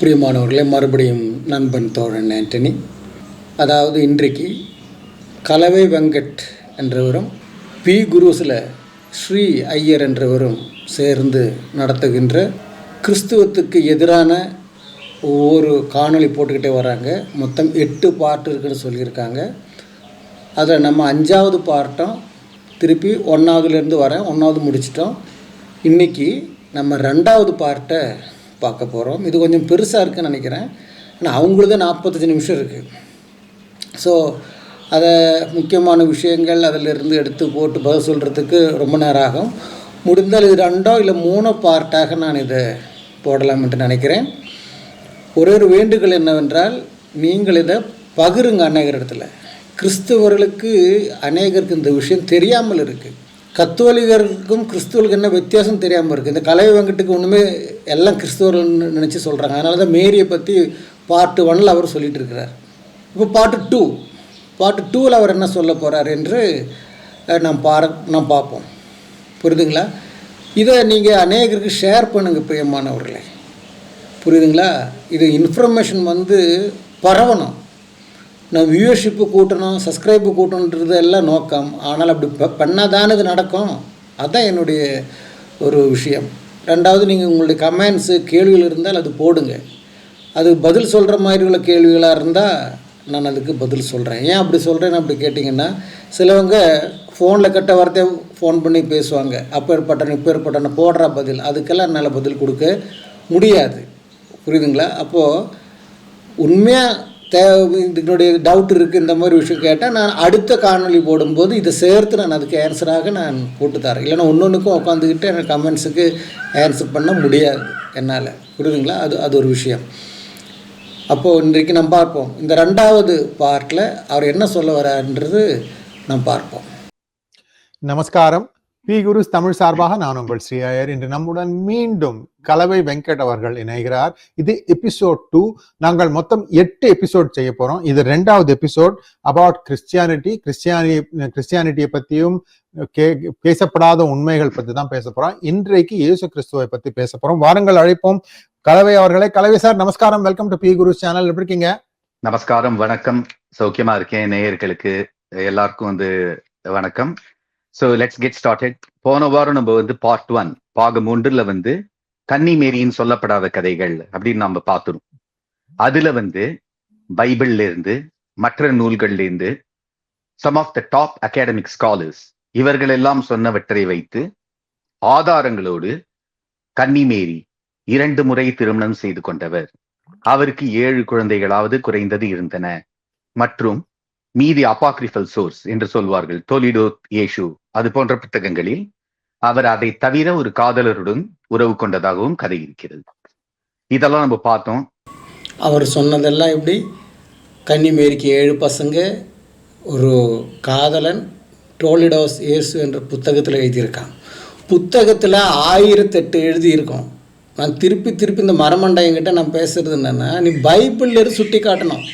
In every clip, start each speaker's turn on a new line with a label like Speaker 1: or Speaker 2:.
Speaker 1: பிரியமானவர்களே, மறுபடியும் நண்பன் தோழன் ஆண்டனி. அதாவது இன்றைக்கு கலவை வெங்கட் என்றவரும் பி குருஸில் ஸ்ரீ ஐயர் என்றவரும் சேர்ந்து நடத்துகின்ற கிறிஸ்துவத்துக்கு எதிரான ஒவ்வொரு காணொளி போட்டுக்கிட்டே வராங்க. மொத்தம் 8 பார்ட் இருக்குன்னு சொல்லியிருக்காங்க. அதில் நம்ம 5வது பார்ட்டும் திருப்பி 1வதுலேருந்து வரேன். 1வது முடிச்சிட்டோம். இன்றைக்கி நம்ம 2வது பார்ட்டை பார்க்க போகிறோம். இது கொஞ்சம் பெருசாக இருக்குதுன்னு நினைக்கிறேன். ஆனால் அவங்களது 45 நிமிஷம் இருக்குது. ஸோ அதை முக்கியமான விஷயங்கள் அதிலிருந்து எடுத்து போட்டு பதில் சொல்கிறதுக்கு ரொம்ப நேரம் ஆகும். முடிந்தால் இது 2 இல்லை 3 பார்ட்டாக நான் இதை போடலாம் என்று நினைக்கிறேன். ஒரு வேண்டுகோள் என்னவென்றால், நீங்கள் இதை பகிருங்க. அநேகர் இடத்துல கிறிஸ்தவர்களுக்கு அநேகருக்கு இந்த விஷயம் தெரியாமல் இருக்குது. கத்தோலிகருக்கும் கிறிஸ்துவர்களுக்கு என்ன வித்தியாசம் தெரியாமல் இருக்குது. இந்த கலவை வெங்கட்டுக்கு ஒன்றுமே எல்லாம் கிறிஸ்தவர்கள்னு நினச்சி சொல்கிறாங்க. அதனால தான் மேரியை பற்றி பார்ட் 1 அவர் சொல்லிகிட்டு இருக்கிறார். இப்போ பார்ட் 2ல் அவர் என்ன சொல்ல போகிறார் என்று நாம் பார்ப்போம். புரியுதுங்களா? இதை நீங்கள் அநேகருக்கு ஷேர் பண்ணுங்கள் பிரியமானவர்களே. புரியுதுங்களா? இது இன்ஃபர்மேஷன் பரவணும். நான் வியூவர்ஷிப்பு கூட்டணும், சப்ஸ்கிரைப்பு கூட்டணுன்றது எல்லாம் நோக்கம். ஆனால் அப்படி பண்ணால் தானே இது நடக்கும். அதுதான் என்னுடைய ஒரு விஷயம். 2வது, நீங்கள் உங்களுடைய கமெண்ட்ஸு கேள்விகள் இருந்தால் அது போடுங்க. அது பதில் சொல்கிற மாதிரி உள்ள கேள்விகளாக இருந்தால் நான் அதுக்கு பதில் சொல்கிறேன். ஏன் அப்படி சொல்கிறேன்னு அப்படி கேட்டிங்கன்னா, சிலவங்க ஃபோனில் கட்ட வார்த்தையை ஃபோன் பண்ணி பேசுவாங்க. இப்பேற்பட்டன போடுற பதில், அதுக்கெல்லாம் என்னால் பதில் கொடுக்க முடியாது. புரியுதுங்களா? அப்போது உண்மையாக இதனுடைய டவுட் இருக்குது, இந்த மாதிரி விஷயம் கேட்டால் நான் அடுத்த காணொலி போடும்போது இதை சேர்த்து நான் அதுக்கு ஆன்சராக நான் போட்டு தரேன். இல்லைன்னா ஒன்றுக்கும் உட்காந்துக்கிட்டு எனக்கு கமெண்ட்ஸுக்கு ஆன்சர் பண்ண முடியாது என்னால். புரியுதுங்களா? அது ஒரு விஷயம். அப்போது இன்றைக்கு நம்ம பார்ப்போம். இந்த 2வது பார்ட்டில் அவர் என்ன சொல்ல வர்றாருன்றது நாம் பார்ப்போம்.
Speaker 2: நமஸ்காரம். பி குருஸ் தமிழ் சார்பாக நான் உங்கள் ஸ்ரீ ஐயர். இன்று நம்முடன் மீண்டும் கலவை வெங்கட் அவர்கள் இணைகிறார். இது எபிசோட் 2. நாங்கள் மொத்தம் 8 எபிசோட் செய்ய போறோம். இது 2வது எபிசோட் அபவுட் கிறிஸ்டியானிட்டியை பற்றியும் பேசப்படாத உண்மைகள் பற்றி தான் பேச போறோம். இன்றைக்கு இயேசு கிறிஸ்துவை பற்றி பேச போறோம். வாருங்கள், அழைப்போம் கலவை அவர்களை. கலவை சார், நமஸ்காரம். Welcome to P Gurus channel. எப்படி இருக்கீங்க?
Speaker 3: நமஸ்காரம், வணக்கம். சௌக்கியமா இருக்கேன். நேயர்களுக்கு எல்லாருக்கும் வணக்கம். So let's get started. போன வாரம் நம்ம பார்ட் 1 பாகம் 1ல் கன்னி மேரியின் சொல்லப்படாத கதைகள் அப்படின்னு நம்ம பார்த்துரும். அதுல பைபிள்ல இருந்து மற்ற நூல்கள்ல இருந்து some of the top academic scholars இவர்கள் எல்லாம் சொன்னவற்றை வைத்து ஆதாரங்களோடு கன்னி மேரி 2 முறை திருமணம் செய்து கொண்டவர், அவருக்கு 7 குழந்தைகளாவது குறைந்தது இருந்தன, மற்றும் மீதி அப்பாக்ரிஃபல் சோர்ஸ் என்று சொல்வார்கள், டோலிடோ இயேசு, அது போன்ற புத்தகங்களில் அவர் அதை தவிர ஒரு காதலருடன் உறவு கொண்டதாகவும் கதை இருக்கிறது. இதெல்லாம் நம்ம பார்த்தோம்.
Speaker 1: அவர் சொன்னதெல்லாம் எப்படி? கன்னி மேரிக்கு 7 பசங்க, ஒரு காதலன், டோலிடோஸ் இயேசு என்ற புத்தகத்தில் எழுதியிருக்கான். புத்தகத்தில் 1008 எழுதியிருக்கோம். நான் திருப்பி இந்த மரமண்டையங்கிட்ட நான் பேசுறது என்னென்னா, நீ பைபிள்லேருந்து சுட்டி காட்டணும்.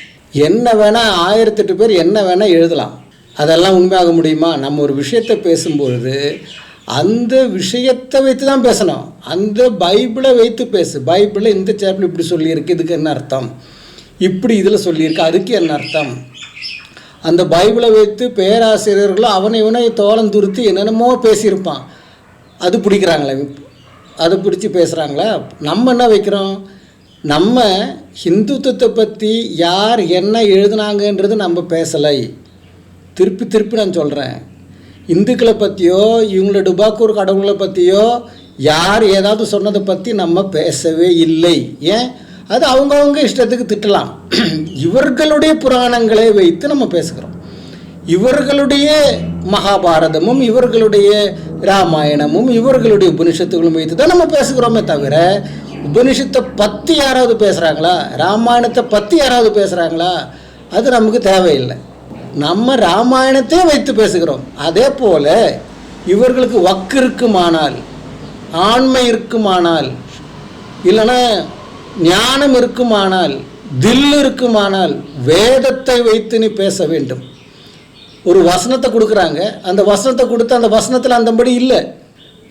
Speaker 1: என்ன வேணால் 1008 பேர் என்ன வேணால் எழுதலாம். அதெல்லாம் உண்மையாக முடியுமா? நம்ம ஒரு விஷயத்தை பேசும்பொழுது அந்த விஷயத்தை வைத்து தான் பேசணும். அந்த பைபிளை வைத்து பேசு. பைபிளில் இந்த சாப்டர் இப்படி சொல்லியிருக்கு, இதுக்கு என்ன அர்த்தம், இப்படி இதில் சொல்லியிருக்கு, அதுக்கு என்ன அர்த்தம். அந்த பைபிளை வைத்து பேராசிரியர்களும் அவனை தோலம் துருத்தி என்னென்னமோ பேசியிருப்பான். அது பிடிக்கிறாங்களே, அதை பிடிச்சி பேசுகிறாங்களா? நம்ம என்ன வைக்கிறோம்? நம்ம ஹிந்துத்துவத்தை பற்றி யார் என்ன எழுதுனாங்கன்றது நம்ம பேசலை. திருப்பி நான் சொல்கிறேன், இந்துக்களை பற்றியோ இவங்களோட டுபாக்கூர் கடவுளை பற்றியோ யார் ஏதாவது சொன்னதை பற்றி நம்ம பேசவே இல்லை. ஏன்? அது அவங்கவுங்க இஷ்டத்துக்கு திட்டலாம். இவர்களுடைய புராணங்களை வைத்து நம்ம பேசுகிறோம். இவர்களுடைய மகாபாரதமும் இவர்களுடைய ராமாயணமும் இவர்களுடைய உபனிஷத்துகளும் வைத்து தான் நம்ம பேசுகிறோமே தவிர, உபனிஷத்தை பற்றி யாராவது பேசுகிறாங்களா, ராமாயணத்தை பற்றி யாராவது பேசுகிறாங்களா? அது நமக்கு தேவையில்லை. நம்ம ராமாயணத்தை வைத்து பேசுகிறோம். அதே போல் இவர்களுக்கு வக்கு இருக்குமானால், ஆண்மை இருக்குமானால், இல்லைன்னா ஞானம் இருக்குமானால், தில் இருக்குமானால் வேதத்தை வைத்து நீ பேச வேண்டும். ஒரு வசனத்தை கொடுக்குறாங்க, அந்த வசனத்தை கொடுத்து அந்த வசனத்தில் அந்தபடி இல்லை,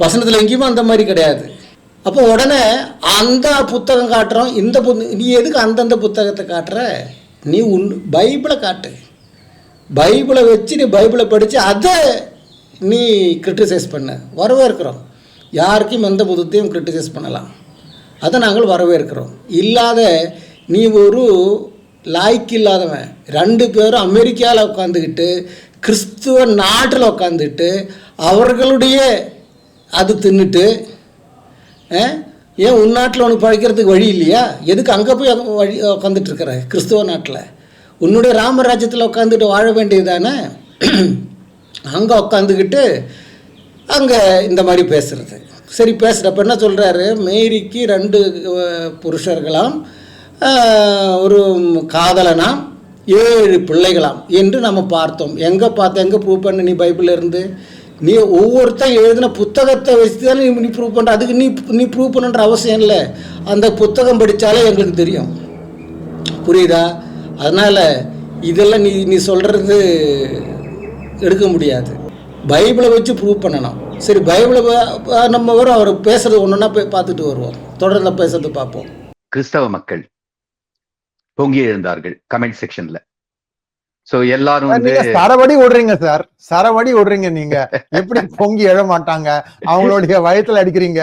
Speaker 1: வசனத்தில் எங்கேயுமே அந்த மாதிரி கிடையாது. அப்போ உடனே அந்த புத்தகம் காட்டுறோம், நீ எதுக்கு அந்தந்த புத்தகத்தை காட்டுற? நீ பைபிளை காட்டு. பைபிளை வச்சு நீ பைபிளை படித்து அதை நீ கிரிட்டிசைஸ் பண்ண. வரவேற்கிறோம். யாருக்கும் எந்த புத்தகத்தையும் கிரிட்டிசைஸ் பண்ணலாம், அதை நாங்கள் வரவேற்கிறோம். இல்லாத நீ ஒரு லாய்க்கு இல்லாதவன். 2 பேரும் அமெரிக்காவில் உட்காந்துக்கிட்டு கிறிஸ்துவ நாட்டில் உட்காந்துட்டு அவர்களுடைய அது தின்னுட்டு, ஏன் உன் நாட்டில் உனக்கு பழைக்கிறதுக்கு வழி இல்லையா? எதுக்கு அங்கே போய் வழி உட்காந்துட்ருக்கிற? கிறிஸ்துவ நாட்டில் உன்னுடைய ராமராஜ்யத்தில் உட்காந்துட்டு வாழ வேண்டியது தானே. அங்கே உட்காந்துக்கிட்டு அங்கே இந்த மாதிரி பேசுகிறது. சரி, பேசுகிறப்ப என்ன சொல்கிறாரு? மேரிக்கு 2 புருஷர்களாம், ஒரு காதலனாம், 7 பிள்ளைகளாம் என்று நம்ம பார்த்தோம். எங்கே ப்ரூவ் பண்ண? நீ பைபிளில் இருந்து நீ ஒவ்வொருத்தன் எழுதின புத்தகத்தை வச்சு தானே நீ ப்ரூவ் பண்ணுற. அதுக்கு நீ ப்ரூவ் பண்ணுன்ற அவசியம் இல்லை. அந்த புத்தகம் படித்தாலே எங்களுக்கு தெரியும். புரியுதா? அதனால் இதெல்லாம் நீ சொல்கிறது எடுக்க முடியாது. பைபிளை வச்சு ப்ரூவ் பண்ணணும். சரி, பைபிளை நம்ம வரும் அவர் பேசுறது ஒன்றுன்னா போய் பார்த்துட்டு வருவோம். தொடர்ந்து பேசுறது பார்ப்போம்.
Speaker 3: கிறிஸ்தவ மக்கள் பொங்கி எழுந்தார்கள் கமெண்ட் செக்ஷன்ல. சோ எல்லாரும் வந்து
Speaker 2: சரவடி விடுறீங்க சார், சரவடி விடுறீங்க. நீங்க எப்படி பொங்கி எழ மாட்டாங்க? அவங்களுடைய வயத்துல அடிக்கிறீங்க.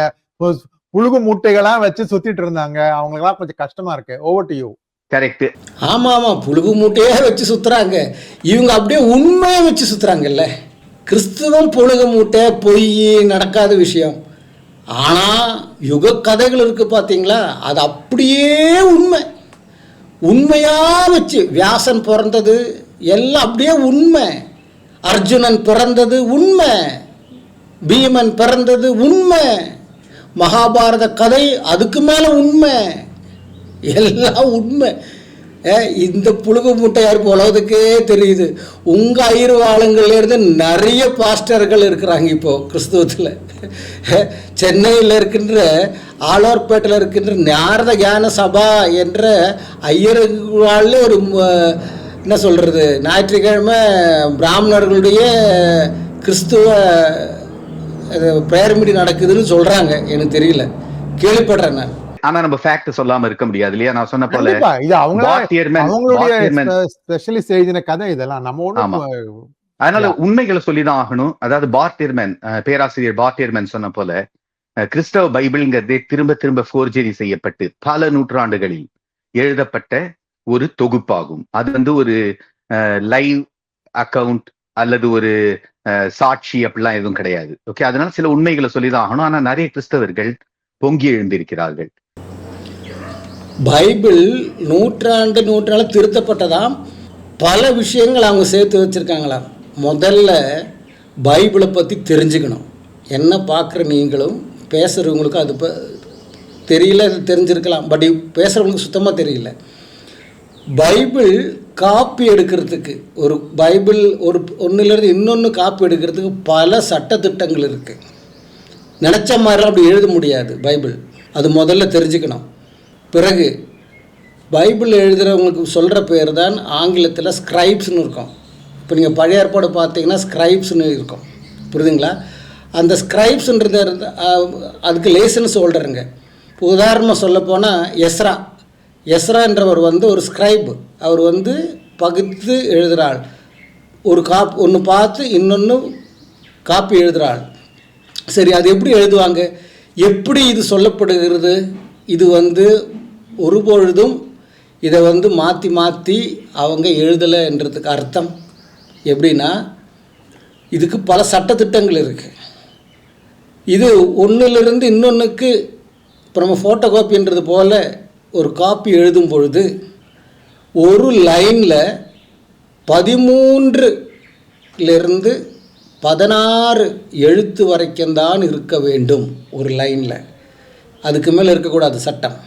Speaker 2: புழுகு மூட்டைகளாம் வச்சு சுத்திட்டு இருந்தாங்க. அவங்களுக்கெல்லாம் கொஞ்சம் கஷ்டமா இருக்கு. Over to you.
Speaker 3: கரெக்ட்.
Speaker 1: ஆமா, புழுகு மூட்டையே வச்சு சுத்துறாங்க. இவங்க அப்படியே உண்மையை வச்சு சுத்துறாங்கல்ல. கிறிஸ்துவம் புழுகு மூட்டை, பொய், நடக்காத விஷயம். ஆனால் யுக கதைகள் இருக்குது பார்த்தீங்களா, அது அப்படியே உண்மையாக வச்சு வியாசன் பிறந்தது எல்லாம் அப்படியே உண்மை. அர்ஜுனன் பிறந்தது உண்மை, பீமன் பிறந்தது உண்மை, மகாபாரத கதை அதுக்கு மேலே உண்மை, எல்லாம் உண்மை. இந்த புழுகு மூட்டை யாருக்கு உலகத்துக்கே தெரியுது. உங்கள் ஐயர்வாளங்கள்லேருந்து நிறைய பாஸ்டர்கள் இருக்கிறாங்க இப்போது கிறிஸ்துவத்தில். சென்னையில் இருக்கின்ற ஆழ்வார்பேட்டையில் இருக்கின்ற நாரத ஞான சபா என்ற ஐயர்வாளில் ஒரு என்ன சொல்கிறது, ஞாயிற்றுக்கிழமை பிராமணர்களுடைய கிறிஸ்துவ பிரேயர் மீட்டிங் நடக்குதுன்னு சொல்கிறாங்க. எனக்கு தெரியல, கேள்விப்படுறேன் நான்.
Speaker 3: ஆனா நம்ம ஃபேக்ட் சொல்லாம இருக்க முடியாது இல்லையா? நான் சொன்ன போல
Speaker 2: இது அவங்களுடைய ஸ்பெஷலிஸ்ட் எழுதின கதை இதெல்லாம் நம்ம.
Speaker 3: அதனால உண்மைகளை சொல்லிதான் ஆகணும். அதாவது பார்ட்டியர்மேன், பேராசிரியர் பார்ட்டியர்மேன் சொன்ன போல கிறிஸ்தவ பைபிள்ங்கிறதே திரும்ப திரும்ப ஃபோர்ஜரி செய்யப்பட்டு பல நூற்றாண்டுகளில் எழுதப்பட்ட ஒரு தொகுப்பாகும். அது வந்து ஒரு லைவ் அக்கவுண்ட் அல்லது ஒரு சாட்சி அப்படிலாம் எதுவும் கிடையாது. ஓகே, அதனால சில உண்மைகளை சொல்லிதான் ஆகணும். ஆனா நிறைய கிறிஸ்தவர்கள் பொங்கி எழுந்திருக்கிறார்கள்.
Speaker 1: பைபிள் நூற்றாண்டு திருத்தப்பட்டதாம். பல விஷயங்கள் அவங்க சேர்த்து வச்சுருக்காங்களாம். முதல்ல பைபிளை பற்றி தெரிஞ்சுக்கணும். என்ன பார்க்குற நீங்களும் பேசுகிறவங்களுக்கும் அது தெரியல, தெரிஞ்சிருக்கலாம். பட் பேசுகிறவங்களுக்கு சுத்தமாக தெரியல. பைபிள் காப்பி எடுக்கிறதுக்கு, ஒரு பைபிள் ஒன்றுலேருந்து இன்னொன்று காப்பி எடுக்கிறதுக்கு பல சட்டத்திட்டங்கள் இருக்குது. நினச்ச மாதிரிலாம் அப்படி எழுத முடியாது பைபிள். அது முதல்ல தெரிஞ்சுக்கணும். பிறகு பைபிள் எழுதுகிறவங்களுக்கு சொல்கிற பேர் தான் ஆங்கிலத்தில் ஸ்கிரைப்ஸ்னு இருக்கும். இப்போ நீங்கள் பழைய ஏற்பாடு பார்த்தீங்கன்னா ஸ்கிரைப்ஸ்னு இருக்கும். புரியுதுங்களா? அந்த ஸ்கிரைப்ஸ்ன்றது அதுக்கு லைசன்ஸ் ஹோல்டருங்க. இப்போ உதாரணமாக சொல்லப்போனால் எஸ்ரான்றவர் வந்து ஒரு ஸ்கிரைப். அவர் வந்து பகுத்து எழுதுகிறாள். ஒரு ஒன்று பார்த்து இன்னொன்று காப்பி எழுதுகிறாள். சரி, அது எப்படி எழுதுவாங்க? எப்படி இது சொல்லப்படுகிறது? இது வந்து ஒருபொழுதும் இதை வந்து மாற்றி அவங்க எழுதலைன்றதுக்கு அர்த்தம் எப்படின்னா, இதுக்கு பல சட்டத்திட்டங்கள் இருக்குது. இது ஒன்றிலிருந்து இன்னொன்றுக்கு இப்போ நம்ம ஃபோட்டோ காப்பின்றது போல் ஒரு காப்பி எழுதும் பொழுது ஒரு லைனில் 13லிருந்து 16 எழுத்து வரைக்கும் தான் இருக்க வேண்டும் ஒரு லைனில். அதுக்கு மேலே இருக்கக்கூடாது சட்டம்.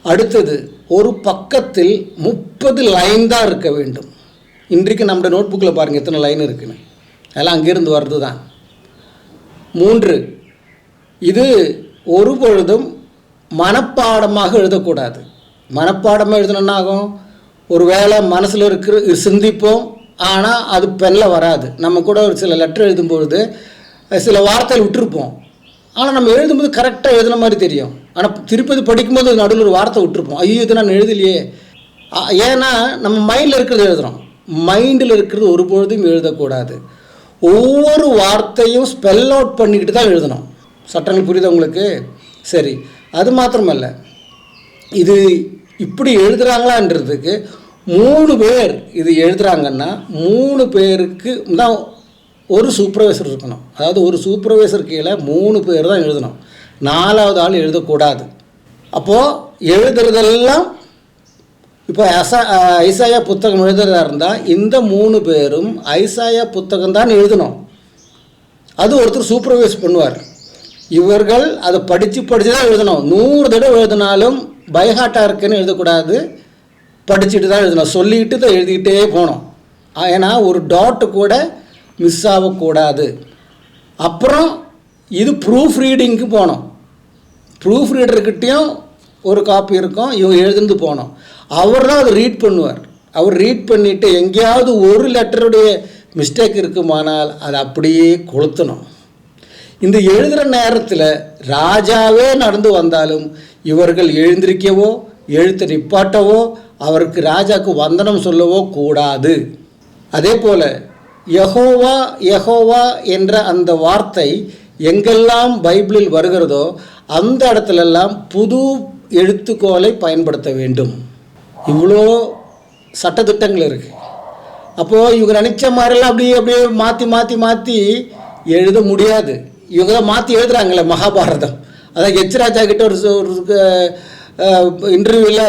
Speaker 1: அடுத்தது, ஒரு பக்கத்தில் 30 லைன் தான் இருக்க வேண்டும். இன்றைக்கு நம்மளோட நோட் புக்கில் பாருங்கள் எத்தனை லைன் இருக்குன்னு. அதெல்லாம் அங்கேருந்து வர்றது தான். 3, இது ஒரு பொழுதும் மனப்பாடமாக எழுதக்கூடாது. மனப்பாடமாக எழுதணுன்னா ஆகும், ஒரு வேளை மனசில் இருக்கிற சிந்திப்போம், ஆனால் அது பெண்ணில் வராது. நம்ம கூட ஒரு சில லெட்டர் எழுதும்பொழுது சில வார்த்தைகள் விட்டுருப்போம். ஆனால் நம்ம எழுதும்போது கரெக்டாக எழுதுன மாதிரி தெரியும். ஆனால் திருப்பதி படிக்கும்போது நடுவில் ஒரு வார்த்தை விட்டுருப்போம், ஐயோ இது நான் எழுதலையே. ஏன்னா நம்ம மைண்டில் இருக்கிறது எழுதுகிறோம், மைண்டில் இருக்கிறது ஒரு பொழுதும் எழுதக்கூடாது. ஒவ்வொரு வார்த்தையும் ஸ்பெல் அவுட் பண்ணிக்கிட்டு தான் எழுதணும். சட்டங்கள் புரியுது உங்களுக்கு? சரி, அது மாத்திரமல்ல, இது இப்படி எழுதுகிறாங்களான்றதுக்கு 3 பேர் இது எழுதுகிறாங்கன்னா 3 பேருக்கு தான் ஒரு சூப்பர்வைசர் இருக்கணும். அதாவது ஒரு சூப்பர்வைசர் கீழே 3 பேர் தான் எழுதணும், 4வது ஆள் எழுதக்கூடாது. அப்போது எழுதுறதெல்லாம் இப்போ ஐசாயா புத்தகம் எழுதுறதா இருந்தால் இந்த 3 பேரும் ஐசாயா புத்தகம் தான் எழுதணும். அது ஒருத்தர் சூப்பர்வைஸ் பண்ணுவார். இவர்கள் அதை படித்து தான் எழுதணும். 100 தடவை எழுதினாலும் பைஹாட்டாக இருக்குன்னு எழுதக்கூடாது, படிச்சுட்டு தான் எழுதணும், சொல்லிக்கிட்டு தான் எழுதிக்கிட்டே போகணும். ஏன்னா ஒரு டாட்டு கூட மிஸ் ஆகக்கூடாது. அப்புறம் இது ப்ரூஃப் ரீடிங்க்கு போகணும். ப்ரூஃப் ரீடர்கிட்டையும் ஒரு காப்பி இருக்கும், இவங்க எழுதுந்து போகணும். அவர் தான் அதை ரீட் பண்ணுவார். அவர் ரீட் பண்ணிவிட்டு எங்கேயாவது ஒரு லெட்டருடைய மிஸ்டேக் இருக்குமானால் அதை அப்படியே கொளுத்தணும். இந்த எழுதுகிற நேரத்தில் ராஜாவே நடந்து வந்தாலும் இவர்கள் எழுந்திருக்கவோ எழுத்து நிப்பாட்டவோ அவருக்கு ராஜாவுக்கு வந்தனம் சொல்லவோ கூடாது. அதே போல் யெகோவா யெகோவா என்ற அந்த வார்த்தை எங்கெல்லாம் பைபிளில் வருகிறதோ அந்த இடத்துலெல்லாம் புது எழுத்துக்கோலை பயன்படுத்த வேண்டும். இவ்வளோ சட்டத்திட்டங்கள் இருக்குது. அப்போது இவங்க நினச்ச மாதிரிலாம் அப்படியே மாற்றி எழுத முடியாது. இவங்க தான் மாற்றி எழுதுகிறாங்களே மகாபாரதம். அதான் எச்ராஜா கிட்ட ஒரு இன்டர்வியூவில்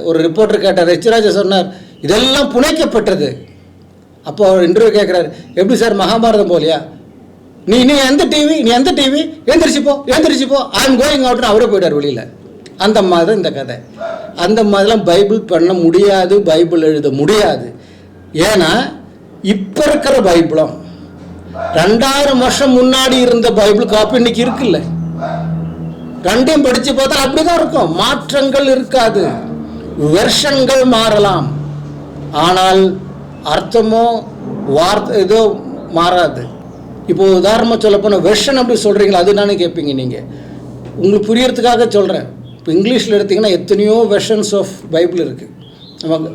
Speaker 1: ஒரு ரிப்போர்ட்டர் கேட்டார். எச்ராஜா சொன்னார், இதெல்லாம் புனைக்கப்பட்டது. அப்போ அவர் இன்டர்வியூ கேட்குறாரு, எப்படி சார் மகாபாரதம் போலியா? நீ எந்த டிவி எழுந்திரிச்சிப்போ ஐ எம் கோயிங் அவுட்னு அவரே போயிட்டார் வெளியில். அந்த மாதிரி தான் இந்த கதை. அந்த மாதிரிலாம் பைபிள் பண்ண முடியாது, பைபிள் எழுத முடியாது. ஏன்னா இப்போ இருக்கிற பைபிளும் 2000 வருஷம் முன்னாடி இருந்த பைபிள் காப்பி இன்னைக்கு இருக்குல்ல, ரெண்டையும் படித்து பார்த்தா அப்படி தான் இருக்கும், மாற்றங்கள் இருக்காது. வெர்ஷன்கள் மாறலாம், ஆனால் அர்த்தமோ வார்த்தை ஏதோ மாறாது. இப்போ உதாரணமாக சொல்ல போனால் வெர்ஷன் அப்படி சொல்கிறீங்களா, அது நானே கேட்பீங்க நீங்கள். உங்களுக்கு புரியறதுக்காக சொல்கிறேன். இப்போ இங்கிலீஷில் எடுத்திங்கன்னா எத்தனையோ வெர்ஷன்ஸ் ஆஃப் பைபிள் இருக்குது. நம்ம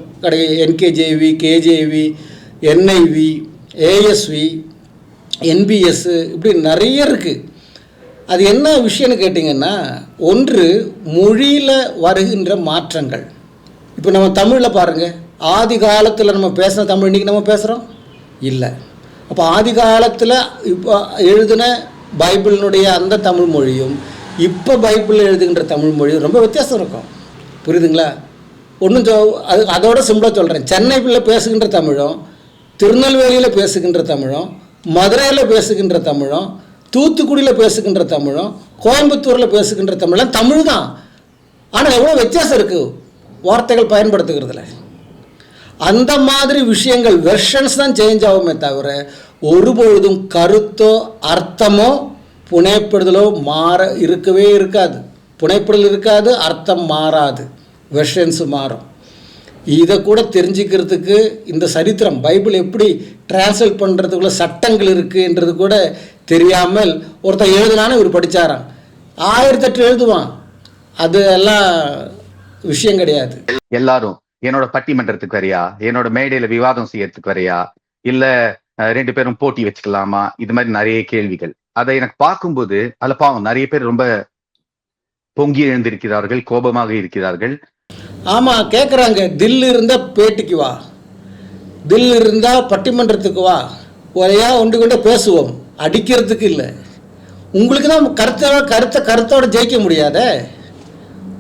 Speaker 1: NKJV, KJV, NIV, ASV, NBS இப்படி நிறைய இருக்குது. அது என்ன விஷயம்னு கேட்டிங்கன்னா, ஒன்று மொழியில் வருகின்ற மாற்றங்கள். இப்போ நம்ம தமிழில் பாருங்கள், ஆதி காலத்தில் நம்ம பேசின தமிழ் இன்றைக்கி நம்ம பேசுகிறோம் இல்லை. அப்போ ஆதி காலத்தில் இப்போ எழுதின பைபிளினுடைய அந்த தமிழ் மொழியும் இப்போ பைபிளில் எழுதுகின்ற தமிழ் மொழியும் ரொம்ப வித்தியாசம் இருக்கும். புரியுதுங்களா? அதோட சிம்பிளாக சொல்கிறேன். சென்னையில் பேசுகின்ற தமிழும், திருநெல்வேலியில் பேசுகின்ற தமிழும், மதுரையில் பேசுகின்ற தமிழும், தூத்துக்குடியில் பேசுகின்ற தமிழும், கோயம்புத்தூரில் பேசுகின்ற தமிழும் தமிழ் தான். ஆனால் எவ்வளோ வித்தியாசம் இருக்குது வார்த்தைகள் பயன்படுத்துகிறதுல. அந்த மாதிரி விஷயங்கள் வெர்ஷன்ஸ் தான் சேஞ்ச் ஆகுமே தவிர ஒருபொழுதும் கருத்தோ அர்த்தமோ புனைப்படுதலோ இருக்கவே இருக்காது. புனைப்படுதல் இருக்காது, அர்த்தம் மாறாது, வெர்ஷன்ஸ் மாறும். இதை கூட தெரிஞ்சுக்கிறதுக்கு இந்த சரித்திரம் பைபிள் எப்படி டிரான்ஸ்லேட் பண்ணுறதுக்குள்ள சட்டங்கள் இருக்குன்றது கூட தெரியாமல் ஒருத்தர் எழுதுனான்னு இவர் படித்தாராம். 1008 எழுதுவான். அது எல்லாம் விஷயம் கிடையாது.
Speaker 3: எல்லாரும் என்னோட பட்டிமன்றத்துக்கு வரையா, என்னோட மேடையில விவாதம் செய்யறதுக்கு வரையா, இல்ல 2 பேரும் போட்டி வச்சுக்கலாமா, இது மாதிரி நிறைய கேள்விகள். அதை எனக்கு பார்க்கும்போது அதுல பாவம் நிறைய பேர் ரொம்ப பொங்கி எழுந்திருக்கிறார்கள், கோபமாக இருக்கிறார்கள்.
Speaker 1: ஆமாம், கேட்குறாங்க, தில் இருந்தால் பேட்டிக்கு வா, தில் இருந்தால் பட்டிமன்றத்துக்கு வா, ஒரையா ஒன்று கொண்டு பேசுவோம், அடிக்கிறதுக்கு இல்லை. உங்களுக்கு தான் கருத்தோடு ஜெயிக்க முடியாதே.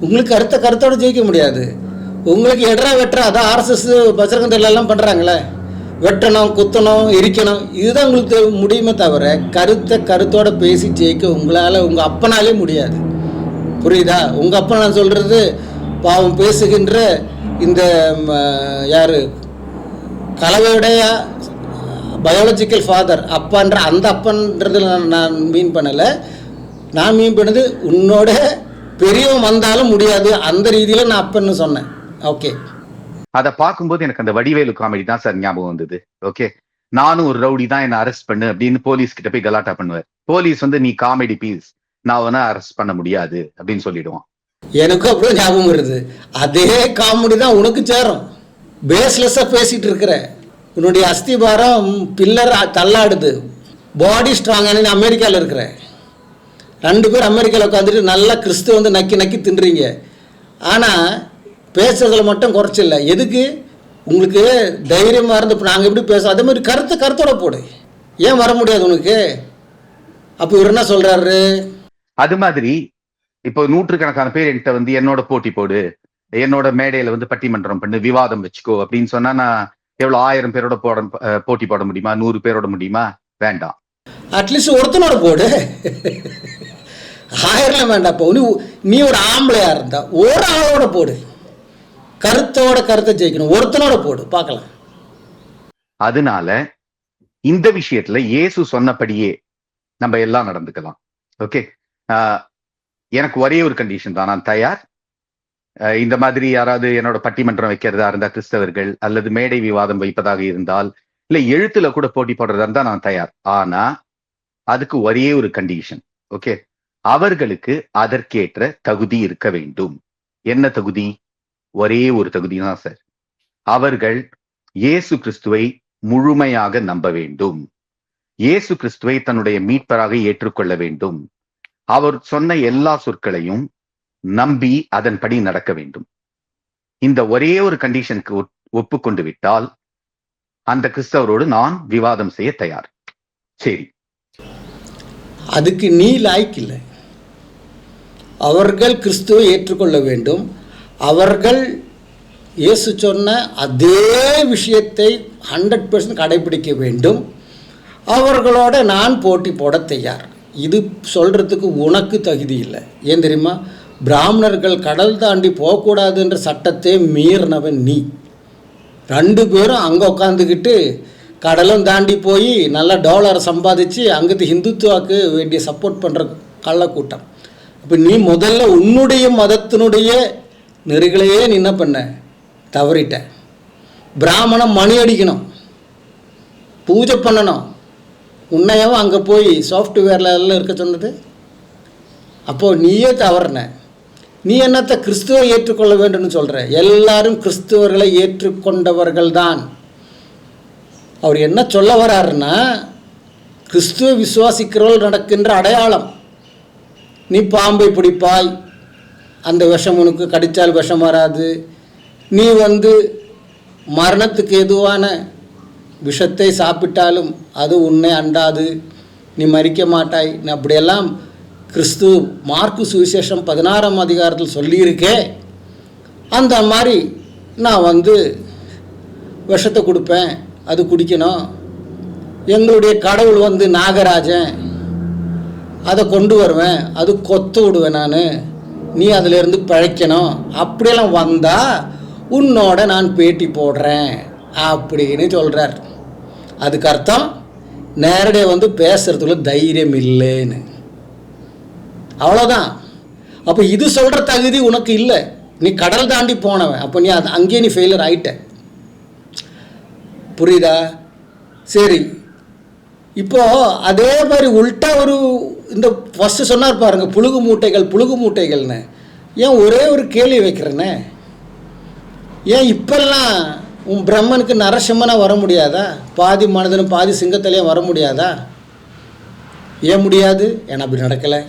Speaker 1: உங்களுக்கு கருத்தோடு ஜெயிக்க முடியாது. உங்களுக்கு எட்ரா வெட்டுறா, அதான் RSS பஜரங்கந்தெல்லாம் பண்ணுறாங்களே, வெட்டணும், குத்தணும், எரிக்கணும், இதுதான் உங்களுக்கு முடியுமே தவிர கருத்தோடு பேசி ஜெயிக்க உங்களால் உங்கள் அப்பனாலே முடியாது. புரியுதா? உங்கள் அப்பா நான் சொல்கிறது பாவம் பேசுகின்ற இந்த யார் கலவையுடைய பயாலஜிக்கல் ஃபாதர் அப்பான்ற அந்த அப்பன்றதில் நான் மீன் பண்ணலை. நான் மீன் பண்ணது உன்னோட பெரியவன் வந்தாலும் முடியாது, அந்த ரீதியில் நான் அப்பன்னு சொன்னேன். ஓகே,
Speaker 3: அதை பார்க்கும்போது எனக்கு அந்த வடிவேலு காமெடி தான் சார் ஞாபகம் வந்தது. ஓகே, நானும் ஒரு ரவுடி தான், என்னை அரெஸ்ட் பண்ணு அப்படின்னு போலீஸ் கிட்ட போய் கலாட்டா பண்ணுவார். போலீஸ் நீ காமெடி பீஸ், நான் அவனை அரெஸ்ட் பண்ண முடியாது அப்படின்னு சொல்லிடுவான்.
Speaker 1: எனக்கும் அப்படியே ஞாபகம் வருது. அதே காமெடி தான் உனக்கு சேரும். பேஸ்லெஸ்ஸாக பேசிகிட்டு இருக்கிற, உன்னுடைய அஸ்திபாரம் பில்லர் தள்ளாடுது, பாடி ஸ்ட்ராங்கான அமெரிக்காவில் இருக்கிற 2 பேர் அமெரிக்காவில் உட்காந்துட்டு நல்லா கிறிஸ்துவ வந்து நக்கி நக்கி தின்றுறீங்க. ஆனால் பேசுறதுல மட்டும் குறைச்சில்ல. எதுக்கு உங்களுக்கு தைரியமாக இருந்து இப்போ நாங்கள் எப்படி பேசுகிறோம் அதே மாதிரி கருத்தோட போடு. ஏன் வர முடியாது உனக்கு? அப்போ இவர் என்ன சொல்கிறாரு?
Speaker 3: அது மாதிரி இப்போ 100கணக்கான பேர் என்கிட்ட வந்து என்னோட போட்டி போடு, என்னோட மேடையில வந்து பட்டிமன்றம் பண்ணு, விவாதம் வச்சுக்கோ அப்படின்னு சொன்னா நான் எவ்வளவு 1000 பேரோட போட்டி போட முடியுமா? 100 பேரோட முடியுமா? வேண்டாம்.
Speaker 1: அட்லீஸ்ட் ஒருத்தனோட போடு. 1000 வேண்டாப்போ. நீ ஒரு ஆம்பளையா இருந்தா ஒரு ஆளோட போடு. கருத்தை ஜெயிக்கணும். ஒருத்தனோட போடு பார்க்கலாம்.
Speaker 3: அதனால இந்த விஷயத்துல இயேசு சொன்னபடியே நம்ம எல்லாம் நடந்துக்கலாம். ஓகே, எனக்கு ஒரே ஒரு கண்டிஷன் தான், நான் தயார். இந்த மாதிரி யாராவது என்னோட பட்டிமன்றம் வைக்கிறதா இருந்தா, கிறிஸ்தவர்கள் அல்லது மேடை விவாதம் வைப்பதாக இருந்தால், இல்ல எழுத்துல கூட போட்டி போடுறதா இருந்தா நான் தயார். ஆனா அதுக்கு ஒரே ஒரு கண்டிஷன். ஓகே, அவர்களுக்கு அதற்கேற்ற தகுதி இருக்க வேண்டும். என்ன தகுதி? ஒரே ஒரு தகுதி தான் சார். அவர்கள் இயேசு கிறிஸ்துவை முழுமையாக நம்ப வேண்டும். இயேசு கிறிஸ்துவை தன்னுடைய மீட்பராக ஏற்றுக்கொள்ள வேண்டும். அவர் சொன்ன எல்லா சொற்களையும் நம்பி அதன்படி நடக்க வேண்டும். இந்த ஒரே ஒரு கண்டிஷனுக்கு ஒப்புக்கொண்டு விட்டால் அந்த கிறிஸ்தவரோடு நான் விவாதம் செய்ய தயார். சரி,
Speaker 1: அதுக்கு நீ லாய்க்கு இல்லை. அவர்கள் கிறிஸ்துவை ஏற்றுக்கொள்ள வேண்டும். அவர்கள் இயேசு சொன்ன அதே விஷயத்தை 100% கடைபிடிக்க வேண்டும். அவர்களோட நான் போட்டி போட தயார். இது சொல்கிறதுக்கு உனக்கு தகுதி இல்லை. ஏன் தெரியுமா? பிராமணர்கள் கடல் தாண்டி போகக்கூடாதுன்ற சட்டத்தை மீறினவன் நீ. 2 பேரும் அங்கே உட்காந்துக்கிட்டு கடலும் தாண்டி போய் நல்லா டாலரை சம்பாதிச்சு அங்கிட்டு ஹிந்துத்துவாக்கு வேண்டிய சப்போர்ட் பண்ணுற கள்ளக்கூட்டம். இப்போ நீ முதல்ல உன்னுடைய மதத்தினுடைய நெறிகளையே நீ என்ன பண்ண? தவறிட்ட. பிராமணம் மணி அடிக்கணும், பூஜை பண்ணணும். உன்னையவும் அங்கே போய் சாஃப்ட்வேரில் எல்லாம் இருக்க சொன்னது. அப்போது நீயே தவறின. நீ என்னத்தை கிறிஸ்துவை ஏற்றுக்கொள்ள வேண்டும்னு சொல்கிற? எல்லாரும் கிறிஸ்துவர்களை ஏற்றுக்கொண்டவர்கள் தான். அவர் என்ன சொல்ல வர்றாருன்னா, கிறிஸ்துவ விசுவாசிக்கிறவர்கள் நடக்கின்ற அடையாளம். நீ பாம்பை பிடிப்பாய், அந்த விஷம் உனக்கு கடித்தால் விஷம் வராது. நீ மரணத்துக்கு எதுவான விஷத்தை சாப்பிட்டாலும் அது உன்னை அண்டாது, நீ மரிக்க மாட்டாய். அப்படியெல்லாம் கிறிஸ்து மார்க்கு சுவிசேஷம் 16ஆம் அதிகாரத்தில் சொல்லியிருக்கே. அந்த மாதிரி நான் விஷத்தை கொடுப்பேன், அது குடிக்கணும். எங்களுடைய கடவுள் நாகராஜன், அதை கொண்டு வருவேன், அது கொத்து விடுவேன் நான், நீ அதிலேருந்து பிழைக்கணும். அப்படியெல்லாம் வந்தால் உன்னோட நான் பேட்டி போடுறேன் அப்படின்னு சொல்கிறார். அதுக்கு அர்த்தம் நேரடியாக பேசுறதுக்குள்ள தைரியம் இல்லைன்னு. அவ்வளோதான். அப்போ இது சொல்கிற தகுதி உனக்கு இல்லை. நீ கடல் தாண்டி போனவன். அப்போ நீ அங்கேயே நீ ஃபெயிலியர் ஆகிட்ட. புரியுதா? சரி, இப்போது அதே மாதிரி உள்டா இந்த ஃபஸ்ட்டு சொன்னார் பாருங்க, புழுகு மூட்டைகள்னு. ஏன் ஒரே ஒரு கேள்வி வைக்கிறேன்னே, ஏன் இப்பெல்லாம் உன் பிரம்மனுக்கு நரசிம்மனாக வர முடியாதா? பாதி மனிதனும் பாதி சிங்கத்திலையும் வர முடியாதா? ஏன் முடியாது? ஏன்னா அப்படி நடக்கலை.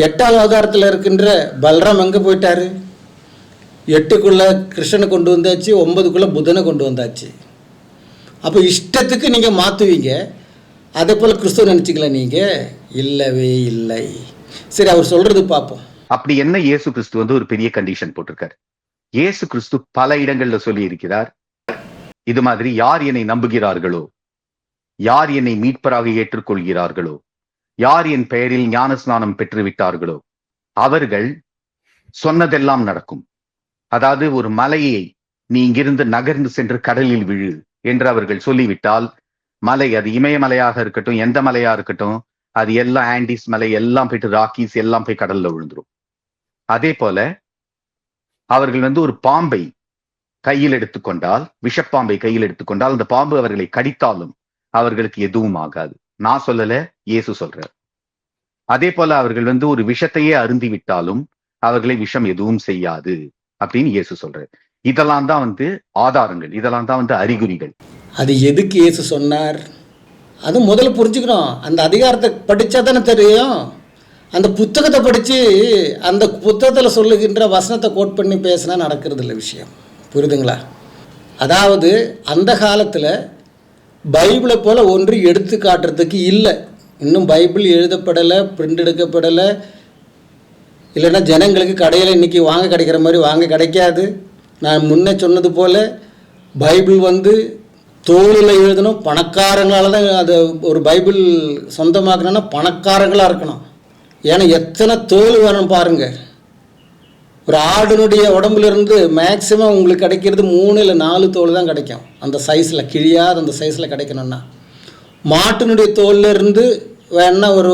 Speaker 1: 8ஆவது அவதாரத்தில் இருக்கின்ற பலராம் எங்கே போயிட்டாரு? 8க்குள்ளே கிருஷ்ணனை கொண்டு வந்தாச்சு, 9க்குள்ளே புதனை கொண்டு வந்தாச்சு. அப்போ இஷ்டத்துக்கு நீங்கள் மாற்றுவீங்க. அதே போல் கிறிஸ்துவ நினச்சிக்கல நீங்கள்? இல்லவே இல்லை. சரி, அவர் சொல்கிறது பார்ப்போம்.
Speaker 3: அப்படி என்ன இயேசு கிறிஸ்து ஒரு பெரிய கண்டிஷன் போட்டிருக்காரு. இயேசு கிறிஸ்து பல இடங்கள்ல சொல்லி இருக்கிறார், இது மாதிரி யார் என்னை நம்புகிறார்களோ, யார் என்னை மீட்பராக ஏற்றுக்கொள்கிறார்களோ, யார் என் பெயரில் ஞானஸ்நானம் பெற்று விட்டார்களோ அவர்கள் சொன்னதெல்லாம் நடக்கும். அதாவது ஒரு மலையை நீ இங்கிருந்து நகர்ந்து சென்று கடலில் விழு என்று அவர்கள் சொல்லிவிட்டால், மலை அது இமயமலையாக இருக்கட்டும், எந்த மலையா இருக்கட்டும், அது எல்லாம் ஆண்டிஸ் மலை எல்லாம் போயிட்டு ராக்கீஸ் எல்லாம் போய் கடல்ல விழுந்துரும். அதே போல அவர்கள் ஒரு பாம்பை கையில் எடுத்துக்கொண்டால், விஷப்பாம்பை கையில் எடுத்துக்கொண்டால், அந்த பாம்பு அவர்களை கடித்தாலும் அவர்களுக்கு எதுவும் ஆகாது. நான் சொல்லல, இயேசு சொல்றார். அதே போல அவர்கள் வந்து ஒரு விஷத்தையே அருந்தி விட்டாலும் அவர்களை விஷம் எதுவும் செய்யாது அப்படின்னு இயேசு சொல்றாரு. இதெல்லாம் தான் வந்து ஆதாரங்கள், இதெல்லாம் தான் வந்து அறிகுறிகள்.
Speaker 1: அது எதுக்கு இயேசு சொன்னார்? அது முதல்ல புரிஞ்சுக்கணும். அந்த அதிகாரத்தை படித்தா தானே தெரியும். அந்த புத்தகத்தை படித்து அந்த புத்தகத்தில் சொல்லுகின்ற வசனத்தை கோட் பண்ணி பேசினா நடக்கிறது இல்லை விஷயம். புரியுதுங்களா? அதாவது அந்த காலத்தில் பைபிளை போல் ஒன்று எடுத்து காட்டுறதுக்கு இல்லை. இன்னும் பைபிள் எழுதப்படலை, பிரிண்ட் எடுக்கப்படலை. இல்லைன்னா ஜனங்களுக்கு கடையில் இன்றைக்கி வாங்க கிடைக்கிற மாதிரி வாங்க கிடைக்காது. நான் முன்னே சொன்னது போல் பைபிள் வந்து தோளில் எழுதணும். பணக்காரங்களால் தான் அது ஒரு பைபிள் சொந்தமாக்கணும்னா பணக்காரங்களாக இருக்கணும். ஏன்னா எத்தனை தோல் வேணும் பாருங்கள். ஒரு ஆடுனுடைய உடம்புலேருந்து மேக்ஸிமம் உங்களுக்கு கிடைக்கிறது 3 இல்லை 4 தோல் தான் கிடைக்கும். அந்த சைஸில் கிழியாத அந்த சைஸில் கிடைக்கணும்னா. மாட்டினுடைய தோல்லேருந்து வேணா ஒரு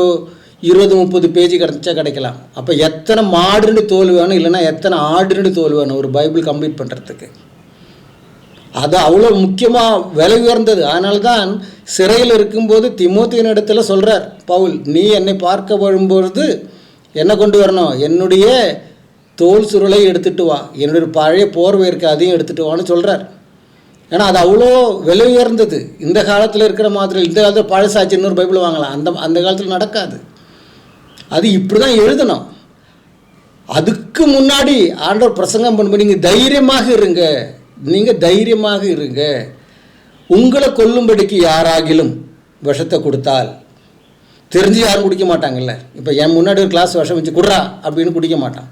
Speaker 1: 20-30 பேஜ் கிடச்சா கிடைக்கலாம். அப்போ எத்தனை மாடுனுடைய தோல் வேணும், இல்லைன்னா எத்தனை ஆடுனுடைய தோல் வேணும் ஒரு பைபிள் கம்ப்ளீட் பண்ணுறதுக்கு. அது அவ்வளோ முக்கியமாக விலை உயர்ந்தது. அதனால தான் சிறையில் இருக்கும்போது தீமோத்தேயுவின் இடத்துல சொல்கிறார் பவுல், நீ என்னை பார்க்க வரும்பொழுது என்ன கொண்டு வரணும்? என்னுடைய தோல் சுருளை எடுத்துகிட்டு வா, என்னுடைய பழைய போர்வை இருக்க அதையும் எடுத்துகிட்டு வான்னு சொல்கிறார். ஏன்னா அது அவ்வளோ விலை உயர்ந்தது. இந்த காலத்தில் இருக்கிற மாதிரி இந்த காலத்தில் பழசாச்சு இன்னொரு பைபிள் வாங்கலாம், அந்த காலத்தில் நடக்காது. அது இப்படி தான் எழுதணும். அதுக்கு முன்னாடி ஆண்டவர் பிரசங்கம் பண்ணும்போது நீங்கள் தைரியமாக இருங்க, நீங்கள் தைரியமாக இருங்க. உங்களை கொல்லும்படிக்கு யாராகிலும் விஷத்தை கொடுத்தால், தெரிஞ்சு யாரும் குடிக்க மாட்டாங்கல்ல. இப்போ என் முன்னாடி ஒரு கிளாஸ் விஷம் வச்சு குடுறா அப்படின்னு குடிக்க மாட்டான்.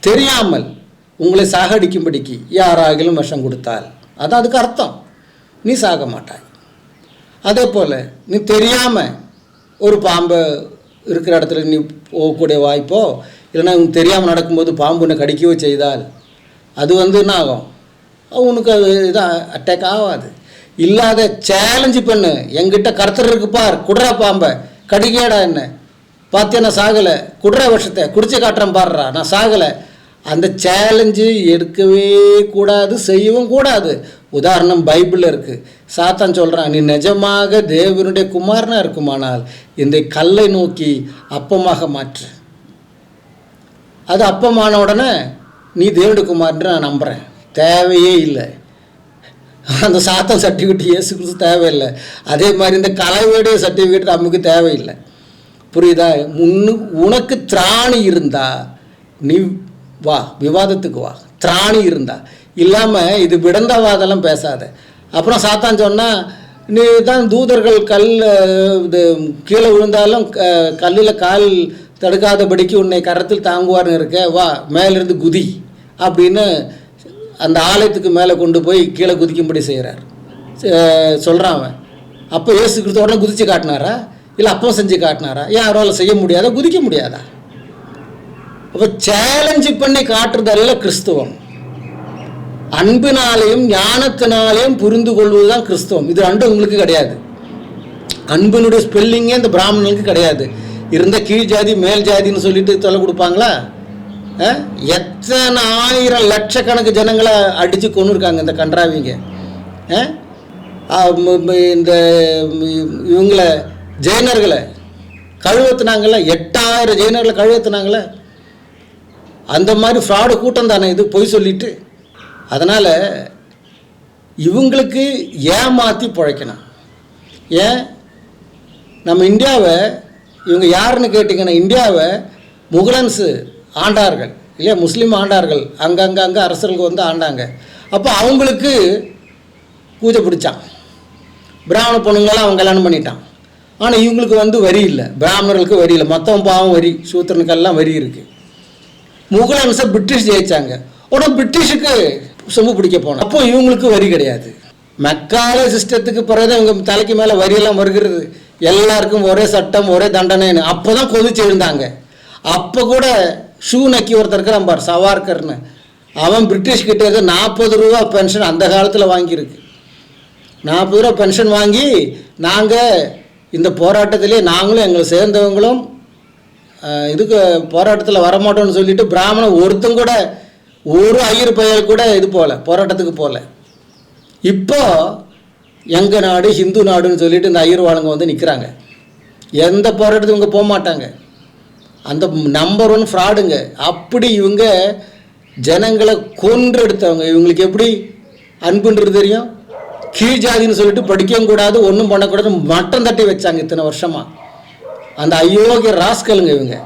Speaker 1: தெரியாமல் உங்களை சாகடிக்கும்படிக்கு யாராகிலும் விஷம் கொடுத்தால், அதான் அதுக்கு அர்த்தம், நீ சாக மாட்டாய். அதே போல் நீ தெரியாமல் ஒரு பாம்பை இருக்கிற இடத்துல நீ போகக்கூடிய வாய்ப்போ, இல்லைன்னா உனக்கு தெரியாமல் நடக்கும்போது பாம்பு உன்னை கடிக்கவோ செய்தால் அது வந்து என்ன ஆகும்? உனக்கு அது இதாக அட்டாக் ஆகாது. இல்லாத சேலஞ்சு பண்ணு, என்கிட்ட கர்த்தர் இருக்கு பார், குடுறா பாம்பை, கடிக்கேடா என்ன பார்த்தியா, நான் சாகலை, குடுறா விஷத்தை குடிச்சு காட்டுறேன் பாடுறா, நான் சாகலை. அந்த சேலஞ்சு எடுக்கவே கூடாது, செய்யவும் கூடாது. உதாரணம் பைபிளில் இருக்குது. சாத்தான் சொல்கிறான், நீ நிஜமாக தேவனுடைய குமாரனாக இருக்குமானால் இந்த கல்லை நோக்கி அப்பமாக மாற்று. அது அப்பமான உடனே நீ தேவனுடைய குமாரன்று நான் நம்புகிறேன். தேவையே இல்லை. அந்த சாத்தான் சர்டிஃபிகேட் இயேசு கிறிஸ்து தேவையில்லை. அதே மாதிரி இந்த கலைவுடைய சர்டிஃபிகேட் நமக்கு தேவையில்லை. புரியுதா? உனக்கு திராணி இருந்தா நீ வா, விவாதத்துக்கு வா, திராணி இருந்தா. இல்லாமல் இது விடந்தவாதெல்லாம் பேசாத. அப்புறம் சாத்தான் சொன்னால், நீ தான் தூதர்கள் இது கீழே விழுந்தாலும் கல்லில் கால் தடுக்காதபடிக்கு உன்னை கரத்தில் தாங்குவார்னு இருக்க, வா மேலிருந்து குதி அப்படின்னு அந்த ஆலயத்துக்கு மேலே கொண்டு போய் கீழே குதிக்கும்படி செய்கிறார் சொல்கிறான் அவன். அப்போ இயேசு கிறிஸ்து உடனே குதித்து காட்டினாரா? இல்லை அப்போ செஞ்சு காட்டினாரா? ஏன் அவரால் செய்ய முடியாதா, குதிக்க முடியாதா? அப்போ சேலஞ்சு பண்ணி காட்டுறதெல்லாம் கிறிஸ்துவம். அன்பினாலேயும் ஞானத்தினாலேயும் புரிந்து கொள்வதுதான் கிறிஸ்துவம். இது ரெண்டும் உங்களுக்கு கிடையாது. அன்பினுடைய ஸ்பெல்லிங்கே இந்த பிராமணனுக்கு கிடையாது. இருந்த கீழ் ஜாதி மேல் ஜாதின்னு சொல்லிட்டு தொலை கொடுப்பாங்களா? எத்தனை 1000 லட்சக்கணக்கு ஜனங்களை அடித்து கொண்டு இருக்காங்க இந்த கன்றாவிங்க. இந்த இவங்களை ஜெயினர்களை கழுவத்துனாங்கள, 8000 ஜெயினர்களை கழுவத்துனாங்கள. அந்த மாதிரி ஃப்ராடு கூட்டம் தானே இது, பொய் சொல்லிட்டு. அதனால் இவங்களுக்கு ஏமாற்றி பிழைக்கணும். ஏன் நம்ம இந்தியாவை, இவங்க யாருன்னு கேட்டிங்கன்னா, இந்தியாவை முகலன்ஸு ஆண்டார்கள் இல்லையா, முஸ்லீம் ஆண்டார்கள். அங்கங்கே அரசர்களுக்கு வந்து ஆண்டாங்க. அப்போ அவங்களுக்கு பூஜை பிடிச்சான். பிராமண பொண்ணுங்களெல்லாம் அவன் கல்யாணம் பண்ணிட்டான். ஆனால் இவங்களுக்கு வந்து வரி இல்லை, பிராமணர்களுக்கு வரி இல்லை. மொத்தம் பாவம் வரி, சூத்திரனுக்கெல்லாம் வரி இருக்குது. முகலன்ஸை பிரிட்டிஷ் ஜெயிச்சாங்க. உடனே பிரிட்டிஷுக்கு சொம்பு பிடிக்க போனோம். அப்போ இவங்களுக்கு வரி கிடையாது. மெக்காலே சிஸ்டத்துக்கு பிறகு இவங்க தலைக்கு மேலே வரியெல்லாம் வருகிறது. எல்லாருக்கும் ஒரே சட்டம் ஒரே தண்டனைன்னு அப்போ தான் கொதிச்சு எழுந்தாங்க. அப்போ கூட ஷூ நக்கி ஒருத்தர் இருக்கிறான் பார், சவார்கர்னு. அவன் பிரிட்டிஷ்கிட்ட 40 ரூபா பென்ஷன் அந்த காலத்தில் வாங்கியிருக்கு. 40 ரூபா பென்ஷன் வாங்கி, நாங்கள் இந்த போராட்டத்திலே நாங்களும் எங்களை சேர்ந்தவங்களும் இதுக்கு போராட்டத்தில் வரமாட்டோம்னு சொல்லிட்டு பிராமணன் ஒருத்தன் கூட, ஒரு ஐயர் பையல் கூட இது போகல, போராட்டத்துக்கு போகல. இப்போ எங்கள் நாடு ஹிந்து நாடுன்னு சொல்லிட்டு இந்த ஐயர் வாளுங்க வந்து நிற்கிறாங்க. எந்த போராட்டத்துக்கு இவங்க போக மாட்டாங்க. அந்த நம்பர் 1 ஃப்ராடுங்க. அப்படி இவங்க ஜனங்களை கொன்றெடுத்தவங்க. இவங்களுக்கு எப்படி அன்புன்றது தெரியும். கீழ் ஜாதின்னு சொல்லிட்டு படிக்கவும் கூடாது, ஒன்றும் பண்ணக்கூடாது, மட்டம் தட்டி வச்சாங்க இத்தனை வருஷமாக. அந்த அயோக்கிய ராஸ்கலுங்க இவங்க.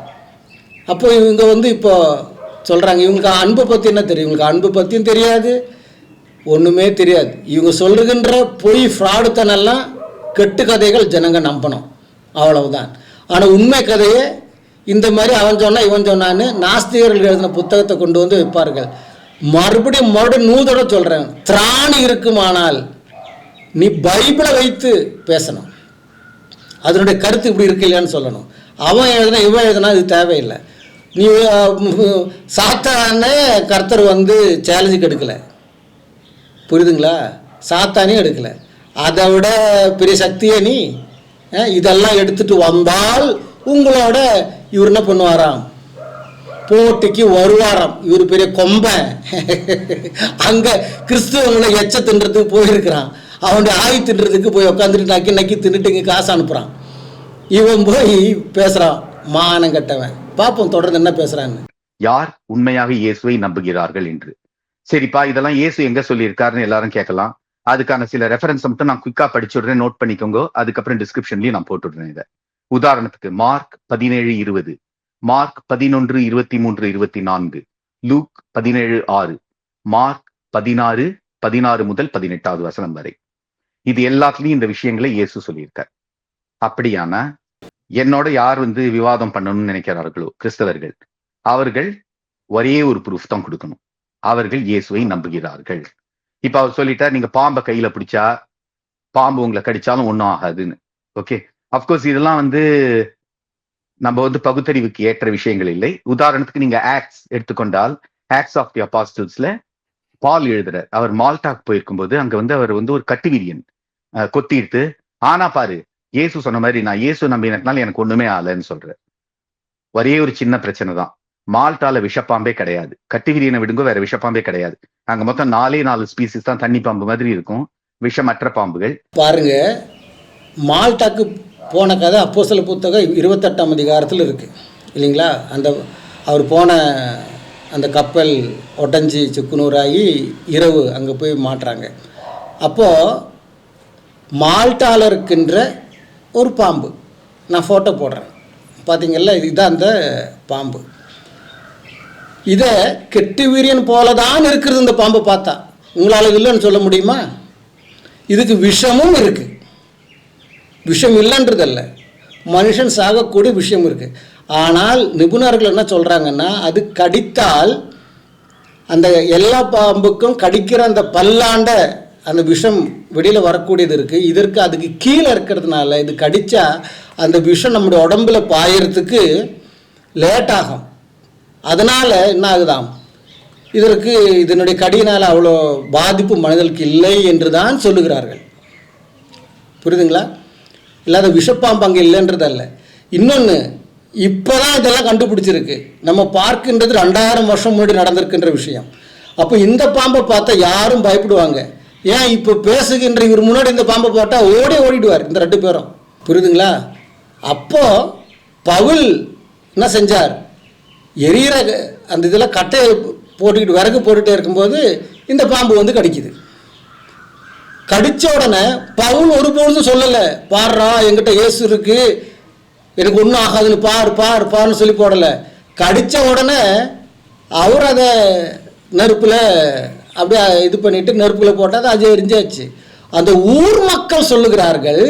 Speaker 1: அப்போ இவங்க இப்போ சொல்கிறாங்க, இவங்களுக்கு அன்பை பற்றி என்ன தெரியும்? இவங்களுக்கு அன்பு பற்றியும் தெரியாது, ஒன்றுமே தெரியாது. இவங்க சொல்லுகின்ற பொய் ஃப்ராடுத்தனெல்லாம் கெட்டு கதைகள் ஜனங்க நம்பணும், அவ்வளவுதான். ஆனால் உண்மை கதையை இந்த மாதிரி அவன் சொன்னான் இவன் சொன்னான்னு நாஸ்திகர்கள் எழுதின புத்தகத்தை கொண்டு வந்து வைப்பார்கள். மறுபடியும் 100 தடவை சொல்கிறேன், திராணி இருக்குமானால் நீ பைபிளை வைத்து பேசணும், அதனுடைய கருத்து இப்படி இருக்கு இல்லையான்னு சொல்லணும். அவன் எழுதினா இவன் எழுதினா இது தேவையில்லை. நீ சாத்தானே கர்த்தர் சேலஞ்சுக்கு எடுக்கலை, புரியுதுங்களா? சாத்தானே எடுக்கலை. அதை விட பெரிய சக்தியை நீ இதெல்லாம் எடுத்துட்டு வந்தால் உங்களோட இவர் என்ன பண்ணுவாராம், போட்டிக்கு வருவாராம். இவர் பெரிய கொம்பன். அங்கே கிறிஸ்துவங்களை எச்ச தின்றதுக்கு போயிருக்கிறான், அவனுடைய ஆய் தின்றதுக்கு போய் உட்காந்துட்டு நக்கி நக்கி தின்னுட்டு இங்கே காசு அனுப்புகிறான். இவன் போய் பேசுகிறான், மானம் கட்டவன். பார்ப்போம் தொடர்ந்து என்ன பேசுகிறான்னு.
Speaker 3: யார் உண்மையாக இயேசுவை நம்புகிறார்கள் என்று. சரிப்பா, இதெல்லாம் இயேசு எங்க சொல்லியிருக்காருன்னு எல்லாரும் கேட்கலாம். அதுக்கான சில ரெஃபரன்ஸ் மட்டும் நான் குயிக்கா படிச்சுடுறேன், நோட் பண்ணிக்கோங்க. அதுக்கப்புறம் டிஸ்கிரிப்ஷன்லயும் நான் போட்டுடுறேன் இதை. உதாரணத்துக்கு மார்க் 17:20, மார்க் 11:23-24, லூக் 17:6, மார்க் 16:16 முதல் 18வது வசனம் வரை. இது எல்லாத்துலயும் இந்த விஷயங்களை இயேசு சொல்லியிருக்கார். அப்படியான என்னோட யார் விவாதம் பண்ணணும்னு நினைக்கிறார்களோ கிறிஸ்தவர்கள், அவர்கள் ஒரே ஒரு ப்ரூஃப் தான் கொடுக்கணும், அவர்கள் இயேசுவை நம்புகிறார்கள். இப்ப அவர் சொல்லிட்டார், நீங்க பாம்பை கையில பிடிச்சா பாம்பு உங்களை கடிச்சாலும் ஒன்றும் ஆகாதுன்னு. ஓகே, அப்கோர்ஸ் இதெல்லாம் நம்ம பகுத்தறிவுக்கு ஏற்ற விஷயங்கள் இல்லை. உதாரணத்துக்கு நீங்க ஆக்ட்ஸ் எடுத்துக்கொண்டால், ஆக்ட்ஸ் ஆஃப் தி அப்பாஸ்டல்ஸ்ல பால் எழுதுறார். அவர் மால்டாக்கு போயிருக்கும் போது அங்க அவர் ஒரு கட்டுவிரியன் கொத்திட்டு, ஆனா பாரு இயேசு சொன்ன மாதிரி நான் இயேசு நம்பினதுனால எனக்கு ஒண்ணுமே ஆகலைன்னு சொல்றார். ஒரே ஒரு சின்ன பிரச்சனை தான், மால்டால விஷப்பாம்பே கிடையாது. கட்டுவிரியனை விடுங்க, வேற விஷப்பாம்பே கிடையாது. அங்க மொத்தம் 4 ஸ்பீசிஸ் தான் தண்ணி பாம்பு மாதிரி இருக்கும், விஷமற்ற பாம்புகள்.
Speaker 1: பாருங்க, மால்டாக்கு போன கதை அப்போஸ்தலர் புத்தகம் 28ஆம் அதிகாரத்தில் இருக்கு இல்லைங்களா? அவர் போன அந்த கப்பல் ஒட்டஞ்சி சுக்குநூறாகி இரவு அங்கே போய் மாட்டுறாங்க. அப்போது மால்டாவில் இருக்கின்ற ஒரு பாம்பு, நான் ஃபோட்டோ போடுறேன் பார்த்தீங்கல்ல, இதுதான் அந்த பாம்பு. இதை கெட்டுவீரியன் போல தான் இருக்கிறது இந்த பாம்பை பார்த்தா. உங்களால் இல்லைன்னு சொல்ல முடியுமா? இதுக்கு விஷமும் இருக்குது, விஷம் இல்லைன்றதல்ல, மனுஷன் சாகக்கூடிய விஷயம் இருக்குது. ஆனால் நிபுணர்கள் என்ன சொல்கிறாங்கன்னா, அது கடித்தால் அந்த எல்லா பாம்புக்கும் கடிக்கிற அந்த பல்லாண்ட அந்த விஷம் வெளியில் வரக்கூடியது இருக்குது. இதற்கு அதுக்கு கீழே இருக்கிறதுனால இது கடித்தா அந்த விஷம் நம்முடைய உடம்புல பாயறதுக்கு லேட் ஆகும். அதனால் என்ன ஆகுதாம், இதனுடைய கடியினால் அவ்வளோ பாதிப்பு மனிதனுக்கு இல்லை என்று தான் சொல்லுகிறார்கள். புரியுதுங்களா? இல்லாத விஷப்பாம்பு அங்கே இல்லைன்றதல்ல. இன்னொன்று, இப்போ தான் இதெல்லாம் கண்டுபிடிச்சிருக்கு. நம்ம பார்க்கின்றது 2000 வருஷம் முன்னாடி நடந்திருக்கின்ற விஷயம். அப்போ இந்த பாம்பை பார்த்தா யாரும் பயப்படுவாங்க. ஏன் இப்போ பேசுகின்ற இவர் முன்னாடி இந்த பாம்பை போட்டால் ஓடிடுவார் இந்த 2 பேரும். புரியுதுங்களா? அப்போது பவுல் என்ன செஞ்சார், எரியிற அந்த இதெல்லாம் கட்டையை போட்டுக்கிட்டு விறகு போட்டுகிட்டே இருக்கும்போது இந்த பாம்பு கடிக்குது. கடித்த உடனே பவுல் ஒருபொழுதும் சொல்லலை, பாடுறா என்கிட்ட இயேசு இருக்கு, எனக்கு ஒன்றும் ஆகாதுன்னு பாருன்னு சொல்லி போடலை. கடித்த உடனே அவர் அதை நெருப்பில் அப்படியே இது பண்ணிட்டு நெருப்பில் போட்டால் அது எரிஞ்சாச்சு. அந்த ஊர் மக்கள் சொல்லுகிறார்கள்,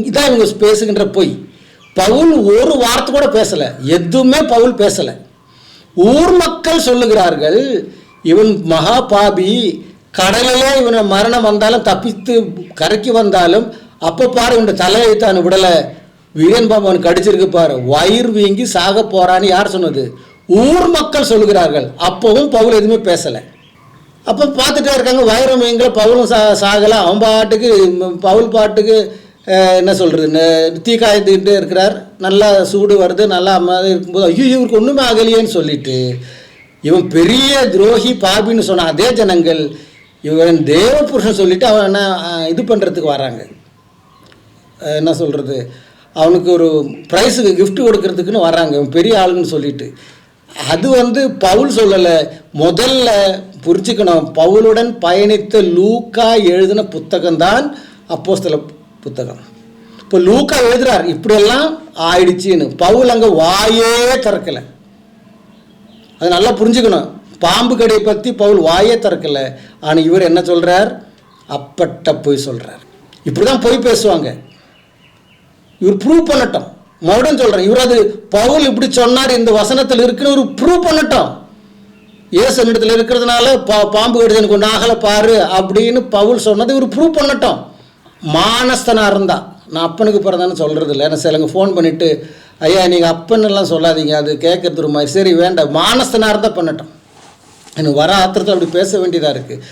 Speaker 1: இதான் இவங்க பேசுகின்ற பொய். பவுல் ஒரு வார்த்தை கூட பேசலை, எதுவுமே பவுல் பேசலை. ஊர் மக்கள் சொல்லுகிறார்கள், இவன் மகா பாபி, கடலிலே இவனை மரணம் வந்தாலும் தப்பித்து கரைக்கு வந்தாலும் அப்போ பாரு இவன் தலையை தான் விடலை, வீரன் பாம்பு அவனுக்கு கடிச்சிருக்கு பாரு, வயிறு வீங்கி சாக போறான்னு யார் சொன்னது? ஊர் மக்கள் சொல்லுகிறார்கள். அப்பவும் பவுல் எதுவுமே பேசலை. அப்போ பார்த்துட்டே இருக்காங்க, வயிறு வீங்கல, பவுலும் சாகலை, அவன் பாட்டுக்கு பவுல் பாட்டுக்கு என்ன சொல்கிறது, தீ காய்ந்துக்கிட்டே இருக்கிறார், நல்லா சூடு வருது, நல்லா மாதிரி இருக்கும்போது ஐயோ இவருக்கு ஒன்றுமே ஆகலையேன்னு சொல்லிட்டு இவன் பெரிய துரோகி பாபின்னு சொன்ன அதே ஜனங்கள் இவன் தேவ புருஷன் சொல்லிட்டு அவன் என்ன இது பண்ணுறதுக்கு வராங்க. என்ன சொல்கிறது, அவனுக்கு ஒரு ப்ரைஸுக்கு gift கொடுக்கறதுக்குன்னு வராங்க, இவன் பெரிய ஆளுன்னு சொல்லிட்டு. அது வந்து பவுல் சொல்லலை. முதல்ல புரிஞ்சுக்கணும், பவுலுடன் பயணித்த லூக்கா எழுதின புத்தகம்தான் அப்போஸ்தல புத்தகம். இப்போ லூக்கா எழுதுறார் இப்படியெல்லாம் ஆயிடுச்சின்னு. பவுல் அங்கே வாயே திறக்கலை. அது நல்லா புரிஞ்சுக்கணும். பாம்பு கடையை பற்றி பவுல் வாயே திறக்கலை. ஆனால் இவர் என்ன சொல்கிறார்? அப்பட்ட பொய் சொல்கிறார். இப்படி தான் பொய் பேசுவாங்க. இவர் ப்ரூவ் பண்ணட்டும். மறுபடியும் சொல்கிறேன், இவர் அது பவுல் இப்படி சொன்னார் இந்த வசனத்தில் இருக்குன்னு ஒரு ப்ரூவ் பண்ணட்டும். இயேசு இடத்துல இருக்கிறதுனால பாம்பு கடிச்சு எனக்கு ஒன்று ஆகலை பாரு அப்படின்னு பவுல் சொன்னது இவர் ப்ரூவ் பண்ணட்டும். மானஸ்தனாக இருந்தால், நான் அப்பனுக்கு பிறந்தான்னு சொல்கிறது இல்லை. ஏன்னா சிலங்க ஃபோன் பண்ணிவிட்டு, ஐயா நீங்கள் அப்பன்னு எல்லாம் சொல்லாதீங்க, அது கேட்கறது ஒரு மாதிரி. சரி வேண்டாம், மானஸ்தனாக இருந்தால் பண்ணட்டும். எனக்கு வர ஆத்திரத்தில் அப்படி பேச வேண்டியதாக இருக்குது.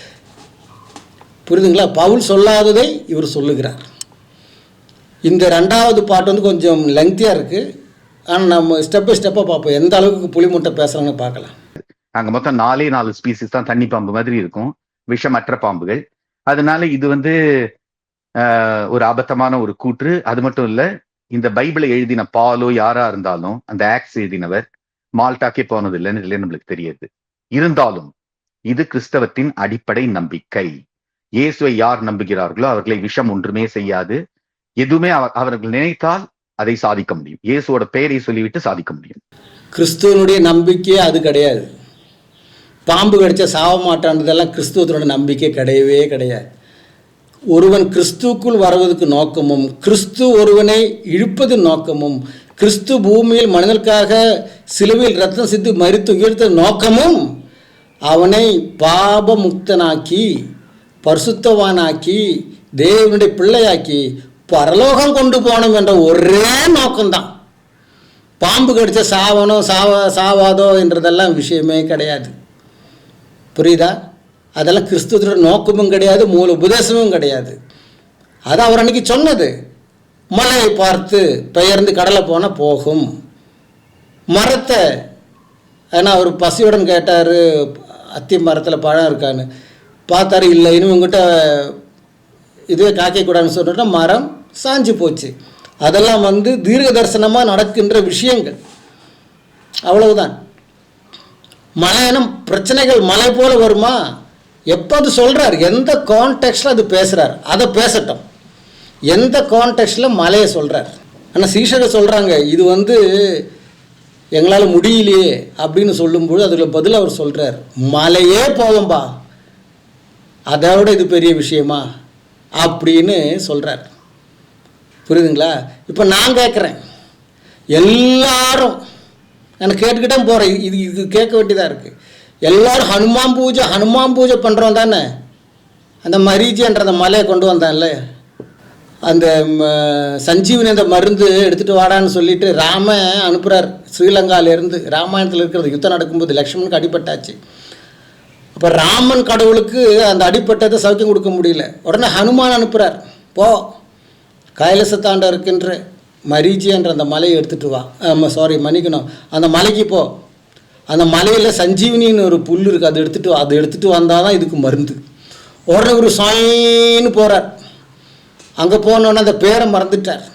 Speaker 1: புரியுதுங்களா? பவுல் சொல்லாததை இவர் சொல்லுகிறார். இந்த 2வது பாட்டு வந்து கொஞ்சம் லெங்க்தியாக இருக்குது. ஆனால் நம்ம ஸ்டெப் பை ஸ்டெப்பாக பார்ப்போம், எந்த அளவுக்கு புலிமுட்டை பேசுகிறாங்கன்னு பார்க்கலாம்.
Speaker 3: அங்கே மொத்தம் 4 ஸ்பீசிஸ் தான் தண்ணி பாம்பு மாதிரி இருக்கும், விஷமற்ற பாம்புகள். அதனால இது வந்து ஒரு அபத்தமான ஒரு கூற்று. அது மட்டும் இல்லை, இந்த பைபிளை எழுதின பாலோ யாரா இருந்தாலும், அந்த ஆக்ஸ் எழுதினவர் மால்டாக்கே போனது இல்லைன்னு நம்மளுக்கு தெரியுது. இருந்தாலும் இது கிறிஸ்தவத்தின் அடிப்படை நம்பிக்கை. இயேசுவை யார் நம்புகிறார்களோ அவர்களை விஷம் ஒன்றுமே செய்யாது. எதுவுமே அவர்கள் நினைத்தால் அதை சாதிக்க முடியும். இயேசுவோட பெயரை சொல்லிவிட்டு சாதிக்க முடியும்.
Speaker 1: கிறிஸ்துவனுடைய நம்பிக்கையே அது கிடையாது. பாம்பு கடிச்சா சாவ மாட்டான்றதெல்லாம் கிறிஸ்துவத்தோட நம்பிக்கை கிடையவே கிடையாது. ஒருவன் கிறிஸ்துவுக்குள் வருவதற்கு நோக்கமும், கிறிஸ்து ஒருவனை இழுப்பது நோக்கமும், கிறிஸ்து பூமியில் மனிதனுக்காக சிலுவையில் ரத்தம் சிந்து மரித்து உயர்த்த நோக்கமும் அவனை பாபமுக்தனாக்கி பரிசுத்தவானாக்கி தேவனுடைய பிள்ளையாக்கி பரலோகம் கொண்டு போகணும் என்ற ஒரே நோக்கம்தான். பாம்பு கடிச்ச சாவனோ சாவாதோ என்றதெல்லாம் விஷயமே கிடையாது. புரியுதா? அதெல்லாம் கிறிஸ்துவோட நோக்கமும் கிடையாது, மூல உபதேசமும் கிடையாது. அது அவர் அன்னைக்கு சொன்னது. மலையை பார்த்து பெயர்ந்து கடலை போனால் போகும். மரத்தை, ஏன்னா அவர் பசியுடன் கேட்டார், அத்தி மரத்தில் பழம் இருக்கான்னு பார்த்தாரு, இல்லை இன்னும் உங்ககிட்ட இதுவே காய்க்கக்கூடாதுன்னு சொன்னா மரம் சாஞ்சு போச்சு. அதெல்லாம் வந்து தீர்க்க தரிசனமாக நடக்கின்ற விஷயங்கள். அவ்வளவுதான். மலையினம் பிரச்சனைகள் மலை போல வருமா? எப்போ அது சொல்கிறார், எந்த கான்டெக்ஸ்டில் அது பேசுகிறார் அதை பேசட்டும். எந்த கான்டெக்ஸ்டில் மலையை சொல்கிறார். ஆனால் சீஷர்கள் சொல்கிறாங்க, இது வந்து எங்களால் முடியலையே அப்படின்னு சொல்லும்போது அதில் பதில் அவர் சொல்கிறார், மலையே போகும்பா, அதை விட இது பெரிய விஷயமா அப்படின்னு சொல்கிறார். புரியுதுங்களா? இப்போ நான் கேட்குறேன், எல்லாரும் நான் கேட்டுக்கிட்டே போகிறேன், இது கேட்க வேண்டியதாக இருக்குது. எல்லோரும் ஹனுமான் பூஜை பண்ணுறோம் தானே. அந்த மரீச்சின்ற அந்த மலையை கொண்டு வந்தான்ல, அந்த சஞ்சீவனி அந்த மருந்து எடுத்துகிட்டு வாடான்னு சொல்லிட்டு ராமன் அனுப்புகிறார் ஸ்ரீலங்காவிலேருந்து. ராமாயணத்தில் இருக்கிறது யுத்தம் நடக்கும்போது லக்ஷ்மணுக்கு அடிபட்டாச்சு. அப்போ ராமன் கடவுளுக்கு அந்த அடிப்பட்டதை சௌக்கியம் கொடுக்க முடியல. உடனே ஹனுமான் அனுப்புகிறார், போ கைலாசத்தாண்ட இருக்கின்ற மரீச்சி என்ற அந்த மலையை எடுத்துகிட்டு வா, மன்னிக்கணும், அந்த மலைக்கு போ. அந்த மலையில் சஞ்சீவனின்னு ஒரு புல் இருக்குது, அதை எடுத்துகிட்டு வந்தால் தான் இதுக்கு மருந்து. உடனே ஒரு சாயின்னு போகிறார். அங்கே போனோடனே அந்த பேரை மறந்துட்டார்.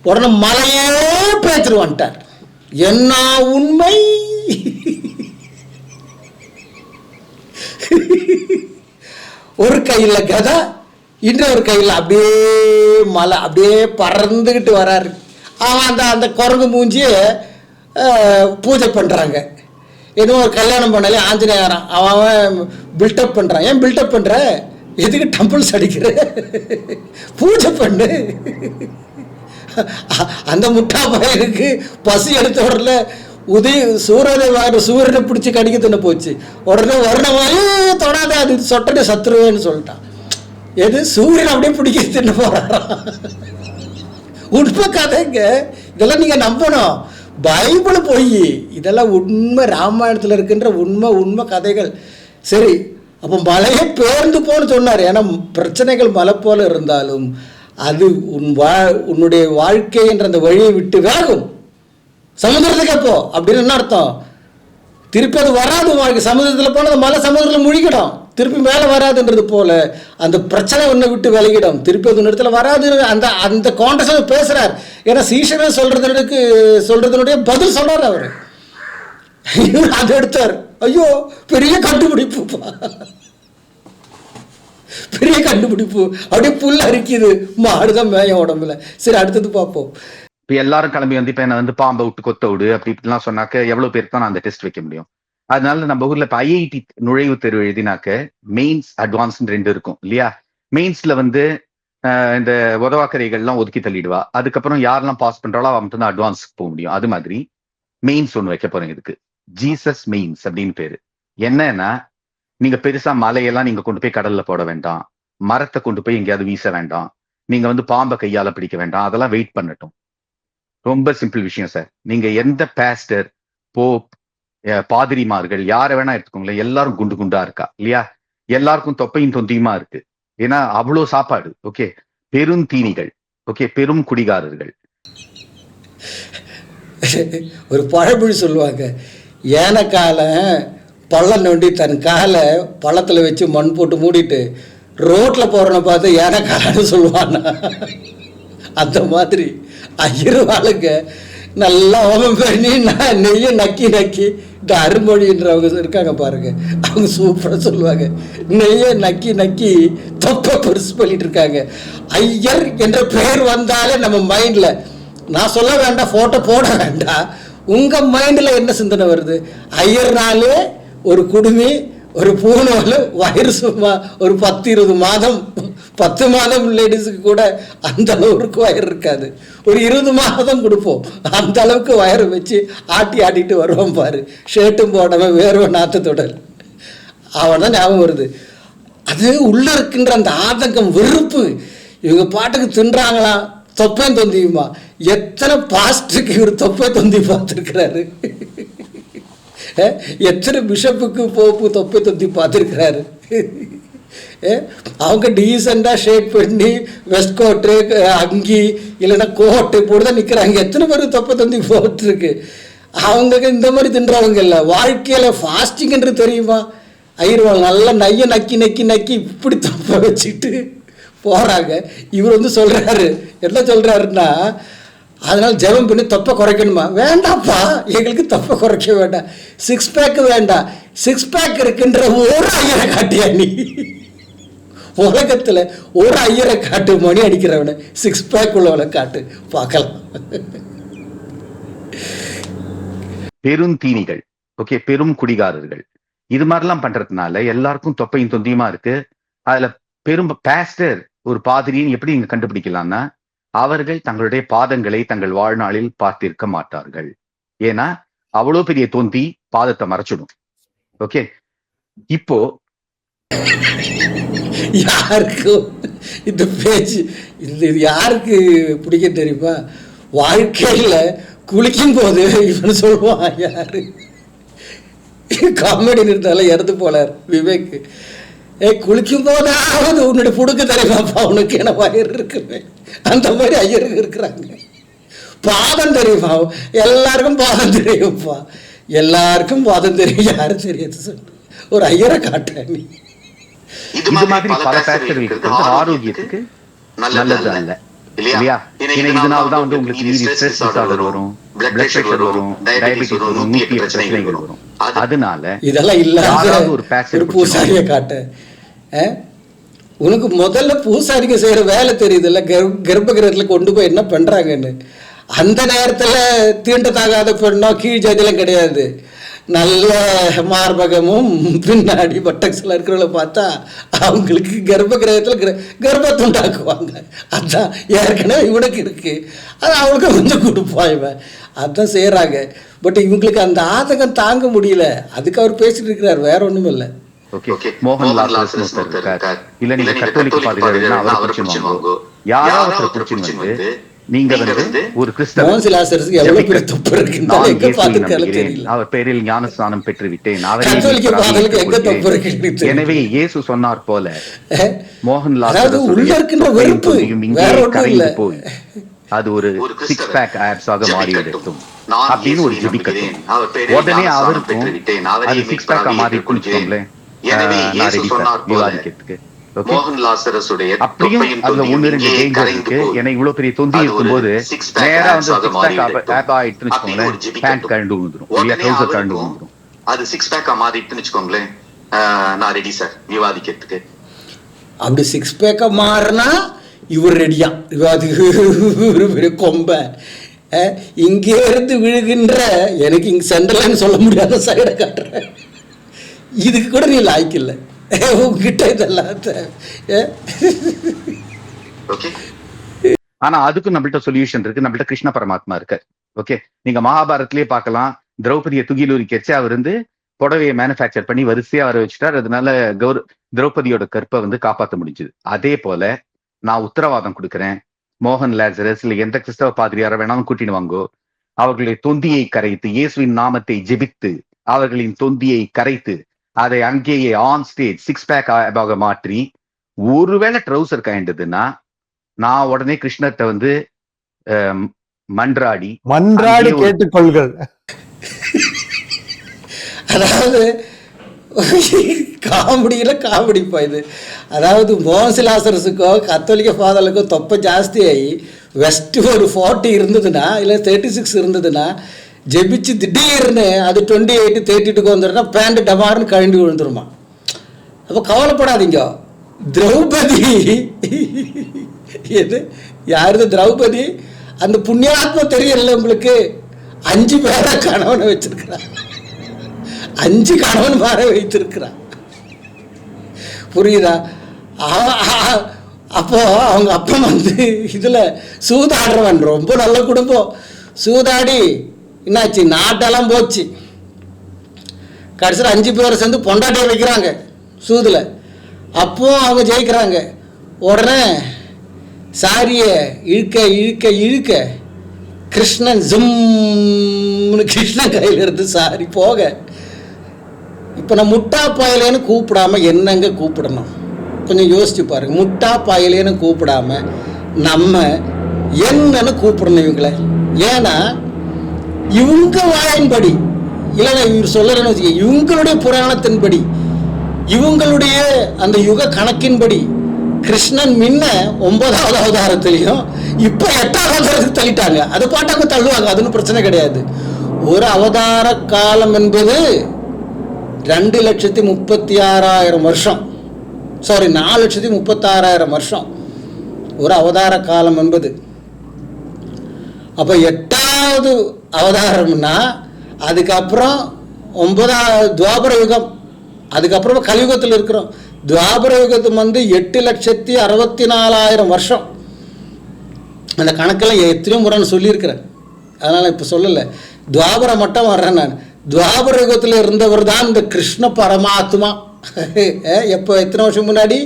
Speaker 1: உடனே மலையே பேத்துருவான்ட்டார். என்ன உண்மை! ஒரு கையில் கதை, இன்னொரு கையில் அப்படியே மலை அப்படியே பறந்துக்கிட்டு வராரு. அவன் அந்த குரங்கு மூஞ்சியை பூஜை பண்ணுறாங்க. இன்னும் ஒரு கல்யாணம் பண்ணாலே ஆஞ்சநேயரான், அவன் பில்டப் பண்ணுறான். ஏன் பில்டப் பண்ணுற? எதுக்கு டம்பிள்ஸ் அடிக்கிற? பூஜை பண்ணு. அந்த முட்டா பையனுக்கு பசி எடுத்த உடனே சூரியனை பிடிச்சி கடிக்க தின்னு போச்சு. உடனே வருணமாயே தொடாத, அது சொட்டனே சத்துருவேன்னு சொல்லிட்டான். எது சூரியன் அப்படியே பிடிக்க தின்னு போறான். உண்மை கதைங்க இதெல்லாம், நீங்கள் நம்பணும். பைபிள் போய் இதெல்லாம் உண்மை, ராமாயணத்தில் இருக்கின்ற உண்மை கதைகள். சரி, அப்போ மலையை பேர்ந்து போன்னு சொன்னார். ஏன்னா பிரச்சனைகள் மலை போல இருந்தாலும் அது உன்னுடைய வாழ்க்கை என்ற அந்த வழியை விட்டு வேகும். சமுதிரத்துக்கு போ அப்படின்னு என்ன அர்த்தம்? திருப்பி அது வராது வாழ்க்கை. சமுதிரத்தில் போனால் அந்த மலை சமுதிரத்தில் முழிக்கிடும், திருப்பி மேலே வராதுன்றது போல அந்த பிரச்சனை ஒன்றை விட்டு விலகிடும், திருப்பி அது இடத்துல வராது. அந்த அந்த கான்டெக்ஸ்ட் பேசுகிறார். ஏன்னா சீஷனை சொல்றதுனுடைய பதில் சொல்றாரு அவர். அதை எடுத்தார். ஐயோ பெரிய கண்டுபிடிப்பு, பெரிய கண்டுபிடிப்பு. அப்படியே புல் அரிக்குது, மாடுதான் மேயம் உடம்புல. சரி அடுத்தது பார்ப்போம்.
Speaker 3: இப்ப எல்லாரும் கிளம்பி வந்து இப்ப என்ன வந்து பாம்பை விட்டு கொத்த விடு அப்படி இப்படிலாம் சொன்னாக்க எவ்வளவு பேருக்கு தான் நான் அந்த டெஸ்ட் வைக்க முடியும்? அதனால நம்ம ஊர்ல இப்ப ஐஐடி நுழைவுத் தேர்வு எழுதினாக்க மெயின்ஸ் அட்வான்ஸ் 2 இருக்கும் இல்லையா? மெயின்ஸ்ல வந்து இந்த உதவாக்கரைகள்லாம் ஒதுக்கி தள்ளிடுவா. அதுக்கப்புறம் யாரெல்லாம் பாஸ் பண்றாளோ அவன் மட்டும் தான் அட்வான்ஸ்க்கு போக முடியும். அது மாதிரி மெயின்ஸ் ஒன்று வைக்க போறேன். இதுக்கு ஜீசஸ் மெயின்ஸ் அப்படின்னு பேரு. என்னன்னா, நீங்க பெருசா மலையெல்லாம் நீங்க கொண்டு போய் கடல்ல போட வேண்டாம், மரத்தை கொண்டு போய் எங்கேயாவது வீச வேண்டாம், நீங்க வந்து பாம்பை கையால பிடிக்க வேண்டாம், அதெல்லாம் வெயிட் பண்ணட்டும். ரொம்ப சிம்பிள் விஷயம் சார். நீங்க எந்த பாஸ்டர், போப், பாதிரிமார்கள் யாரை வேணா எடுத்துக்கோங்களேன், எல்லாரும் குண்டு குண்டா இருக்கா இல்லையா? எல்லாருக்கும் தொப்பையும் தொந்தியுமா இருக்கு. ஏன்னா அவ்வளோ சாப்பாடு. ஓகே, பெரும் தீனிகள், ஓகே, பெரும் குடிகாரர்கள்.
Speaker 1: ஒரு பழமொழி சொல்லுவாங்க, ஏனக்கால பள்ளம் நோண்டி தன் காலை பள்ளத்தில் வச்சு மண் போட்டு மூடிட்டு ரோட்டில் போகிறவனை பார்த்து ஏனக்காலன்னு சொல்லுவானா. அந்த மாதிரி ஐயர் வாளுங்க நல்லா ஓமம் பண்ணி நெய்யை நக்கி நக்கி, இந்த அருமொழின்றவங்க இருக்காங்க பாருங்க, அவங்க சூப்பராக சொல்லுவாங்க, நெய்யை நக்கி நக்கி தொப்பை பெருசு பண்ணிட்டு இருக்காங்க. ஐயர் என்ற பெயர் வந்தாலே நம்ம மைண்டில், நான் சொல்ல வேண்டாம், ஃபோட்டோ போட வேண்டாம், உங்கள் மைண்டில் என்ன சிந்தனை வருது? ஐயர்னாலே ஒரு குடுமி, ஒரு பூனோல், வயிறு சும்மா ஒரு 10-20 மாதம், 10 மாதம் லேடிஸுக்கு கூட அந்த அளவுக்கு வயிறு இருக்காது. ஒரு 20 மாதம் கொடுப்போம், அந்த அளவுக்கு வயிறு வச்சு ஆட்டிட்டு வருவான் பாரு, ஷர்ட்டும் போடாமல் வேர்வை நாத்தத்தோடல். அவன் தான் ஞாபகம் வருது. அது உள்ளே இருக்கின்ற அந்த ஆதங்கம், வெறுப்பு. இவங்க பாட்டுக்கு தின்றாங்களாம், தொப்பையும் தொந்தியுமா. எத்தனை பாஸ்டருக்கு இவர் தொப்பை தொந்தி பார்த்துருக்கிறாரு, எத்தனை பிஷப்புக்கு போப்பு தொப்பை தொந்தி பார்த்துருக்கிறாரு. அவங்க டீசெண்டாக ஷேட் பண்ணி வெஸ்ட் கோட்டு, அங்கி இல்லைன்னா கோட்டு போட்டு தான் நிற்கிறாங்க. எத்தனை பேருக்கு தொப்பை தொந்தி போட்டுருக்கு. அவங்க இந்த மாதிரி தின்றவங்க இல்லை. வாழ்க்கையில் ஃபாஸ்டிங்ன்று தெரியுமா? ஐயர்வாள் நல்லா நைய நக்கி நக்கி நக்கி இப்படி தொப்பை வச்சுட்டு போகிறாங்க. இவர் வந்து சொல்கிறாரு, என்ன சொல்கிறாருன்னா, அதனால் ஜெபம் பண்ணி தொப்பை குறைக்கணுமா? வேண்டாம்ப்பா, எங்களுக்கு தொப்பை குறைக்க வேண்டாம், 6 பேக் வேண்டாம், 6 பேக் இருக்குன்ற ஒரு ஐயரை காட்டியா நீ? உலகத்தில் ஒரு ஐயரை காட்டு, மணி அடிக்கிறவனை 6 பேக் உள்ளவனை காட்டு பார்க்கலாம்.
Speaker 3: பெரும் தீனிகள், ஓகே, பெரும் குடிகாரர்கள். இது மாதிரிலாம் பண்றதுனால எல்லாருக்கும் தொப்பையும் தொந்தியுமா இருக்கு. அதுல பெரும் பாஸ்டர், ஒரு பாதிரின்னு எப்படி நீங்க கண்டுபிடிக்கலாம்னா, அவர்கள் தங்களுடைய பாதங்களை தங்கள் வாழ்நாளில் பார்த்திருக்க மாட்டார்கள். ஏன்னா அவ்வளோ பெரிய தொந்தி பாதத்தை மறைச்சிடும். ஓகே, இப்போ
Speaker 1: யாருக்கு இந்த பேச்சு, இது யாருக்கு பிடிக்க தெரியுமா? வாழ்க்கையில் குளிக்கும் போது இவன் சொல்லுவான், யாரு காமெடி நிறுத்தால இறந்து போனார் விவேக், குளிக்கும் போதாவது உன்னுடைய புடுக்க தெரியுமாப்பா, உனக்கு என்ன வயிறு இருக்குமே. அந்த மாதிரி ஐயருக்கு இருக்கிறாங்க. பாதம் தெரியுமா? எல்லாருக்கும் பாதம் தெரியும்ப்பா, எல்லாருக்கும் பாதம் தெரியும். யாரும் தெரியாது சொல்லு, ஒரு ஐயரை காட்ட நீ.
Speaker 3: இது மாதிரி பல பேஸ்டர்களுக்கு ஆரோக்கியத்துக்கு நல்லது அல்ல இல்லையா? இதனால்தான் வந்து உங்களுக்கு ஸ்ட்ரெஸ் டிசார்டர் வரும், பிளட் பிரஷர் வரும், டயபெட்டிஸ் வரும், மூக்கிய பிரச்சனைகள் வரும். அதனால
Speaker 1: இதெல்லாம் இல்லாத ஒரு பூசாரியை காட்ட. உனக்கு முதல்ல பூசாரிக்கு செய்கிற வேலை தெரியுதுல்ல, கர்ப்பகிரகத்தில் கொண்டு போய் என்ன பண்ணுறாங்கன்னு. அந்த நேரத்தில் தீண்டத்தாகாத பெண்ணோ கீழ் ஜாதியெல்லாம் கிடையாது. நல்ல மார்பகமும் பின்னாடி பட்டக்ஸில் இருக்கிறவங்கள பார்த்தா அவங்களுக்கு கர்ப்பகிரகத்தில் கர்ப்பத்தை உண்டாக்குவாங்க. அதுதான் ஏற்கனவே இவனுக்கு இருக்குது, அது அவளுக்கு கொஞ்சம் கொடுப்பான் இவன், அதுதான் செய்கிறாங்க. பட் இவங்களுக்கு அந்த ஆதங்கம் தாங்க முடியல, அதுக்கு அவர் பேசிட்டு இருக்கிறார், வேற ஒன்றும் இல்லை.
Speaker 3: ஓகே, மோகன் லாசரஸ் இருக்கார், இல்ல நீங்க கத்தோலிக்க பாதிரியார்னா அவரை பிடிச்சுவாங்க. யாராவது பிடிச்சு வந்து நீங்க வந்து ஒரு கிறிஸ்தவ, அவர் பேரில் ஞானஸ்நானம் பெற்று விட்டேன், எனவே இயேசு சொன்னார் போல மோகன் லாசரஸ் போய் அது ஒரு 6 பேக் ஆப்ஸாக மாறி எடுத்தும். அப்படின்னு ஒரு ஜெபி கட்டும். உடனே அவருக்கும் அது 6 பேக்கா மாறி இருக்குன்னு வச்சுக்கோங்களேன். நான் ரெடி சார் விவாதிக்கிறதுக்கு. அப்படியும் அதுல 1-2 டேஞ்சர் இருக்கு. ஏன்னா இவ்வளவு பெரிய தொந்தி இருக்கும்போது நேரா வந்து 6 பேக் ஆயிட்டுன்னு வச்சுக்கோங்களேன், பேண்ட் கழண்டு விழுந்துரும், ட்ரௌசர் கழண்டு விழுந்துரும்.
Speaker 4: அது 6 பேக்கா மாறிட்டுன்னு வச்சுக்கோங்களேன், நான் ரெடி சார் விவாதிக்கிறதுக்கு.
Speaker 1: அப்படி 6 பேக்கா மாறினா இவர் ரெடியா விவாதிக்க கொம்ப இங்கே இருந்து விழுகின்ற எனக்கு இங்க சென்ட்ரல்னு சொல்ல முடியாத சைடை காட்டுறேன். இதுக்கு கூட நீ லாய்க்கில்லை உங்ககிட்ட இதெல்லாம்.
Speaker 3: ஆனா அதுக்கும் நம்மள்ட்ட சொல்யூஷன் இருக்கு. நம்மள்ட்ட கிருஷ்ண பரமாத்மா இருக்கார். ஓகே, நீங்க மகாபாரத்லயே பார்க்கலாம். திரௌபதியை துகிலூரிக்கச்சு அவர் வந்து புடவையை மேனுஃபேக்சர் பண்ணி வரிசையா வர வச்சுட்டார். அதனால திரௌபதியோட கற்பை வந்து காப்பாற்ற முடிஞ்சது. அதே போல நான் உத்தரவாதம் கொடுக்குறேன், மோகன் லாசரஸ் இல்ல எந்த கிறிஸ்தவ பாதிரியார வேணாலும் கூட்டின்னு வாங்கோ, அவர்களுடைய தொந்தியை கரைத்து இயேசுவின் நாமத்தை ஜெபித்து அவர்களின் தொந்தியை கரைத்து அதை அங்கேயே ஆன் ஸ்டேஜ் 6 பேக் ஆக மாற்றி ஒருவேளை ட்ரௌசர் கயண்டதுன்னா நான் உடனே கிருஷ்ணத்தை வந்து மன்றாடி
Speaker 2: கேட்டுக்கொள்கள்.
Speaker 1: அதாவது காமெடிப்பா இது. அதாவது மோகன்சிலாசரஸுக்கோ கத்தோலிக்க ஃபாதருக்கோ தொப்பை ஜாஸ்தியாகி வெஸ்ட் ஒரு 40 இருந்ததுன்னா இல்லை 36 இருந்ததுன்னா ஜெபிச்சு திடீர்னு அது 28 32க்கு வந்துடும்னா பேண்ட் டமார்னு கழண்டி விழுந்துருமா. அப்போ கவலைப்படாதீங்க. திரௌபதி எது யாருது திரௌபதி? அந்த புண்ணியாத்மா தெரியல உங்களுக்கு. 5 பேரை கணவனை வச்சிருக்கிறான், 5 கணவன் மாற வைத்திருக்கிறான். புரியுதா? அப்போ அவங்க அப்பா வந்து இதுல சூதாடுறவன். ரொம்ப நல்ல குடும்பம். சூதாடி என்னாச்சு, நாட்டெல்லாம் போச்சு. கடைசியில் 5 பேரை சேர்ந்து பொண்டாட்டியை வைக்கிறாங்க சூதுல. அப்போ அவங்க ஜெயிக்கிறாங்க. உடனே சாரியை இழுக்க இழுக்க இழுக்க கிருஷ்ணன் ஜும்னு கிருஷ்ணன் கையில் இருந்து சாரி போக. இப்போ நான் முட்டா பாயலேன்னு கூப்பிடாம என்னங்க கூப்பிடணும்? கொஞ்சம் யோசிச்சு பாருங்க. முட்டா பாயலேன்னு கூப்பிடாம நம்ம என்னன்னு கூப்பிடணும் இவங்களை. ஏன்னா இவங்க வாயின்படி இல்லைன்னா இவர் சொல்லலன்னு வச்சுக்க, இவங்களுடைய புராணத்தின்படி இவங்களுடைய அந்த யுக கணக்கின்படி கிருஷ்ணன் முன்ன 9வது அவதாரத்திலையும் இப்போ 8வது அவதாரத்துக்கு தள்ளிட்டாங்க. அது பாட்டாங்க தள்ளுவாங்க, அதுன்னு பிரச்சனை கிடையாது. ஒரு அவதார காலம் என்பது 2,36,000 வருஷம். சாரி, 4,36,000 வருஷம் ஒரு அவதார காலம் என்பது. அப்போ 8வது அவதாரம்னா அதுக்கப்புறம் 9வது துவாபர யுகம், அதுக்கப்புறம் கலியுகத்தில் இருக்கிறோம். துவாபர யுகத்துக்கு வந்து 8,64,000 வருஷம். அந்த கணக்கெல்லாம் எத்தனையோ முறைன்னு சொல்லியிருக்கிறேன், அதனால் இப்போ சொல்லலை. துவாபரம் மட்டும் வர்றேன் நான். துவாபர யுகத்தில் இருந்தவர் தான் இந்த கிருஷ்ண பரமாத்மா. எப்போ எத்தனை வருஷம் முன்னாடி?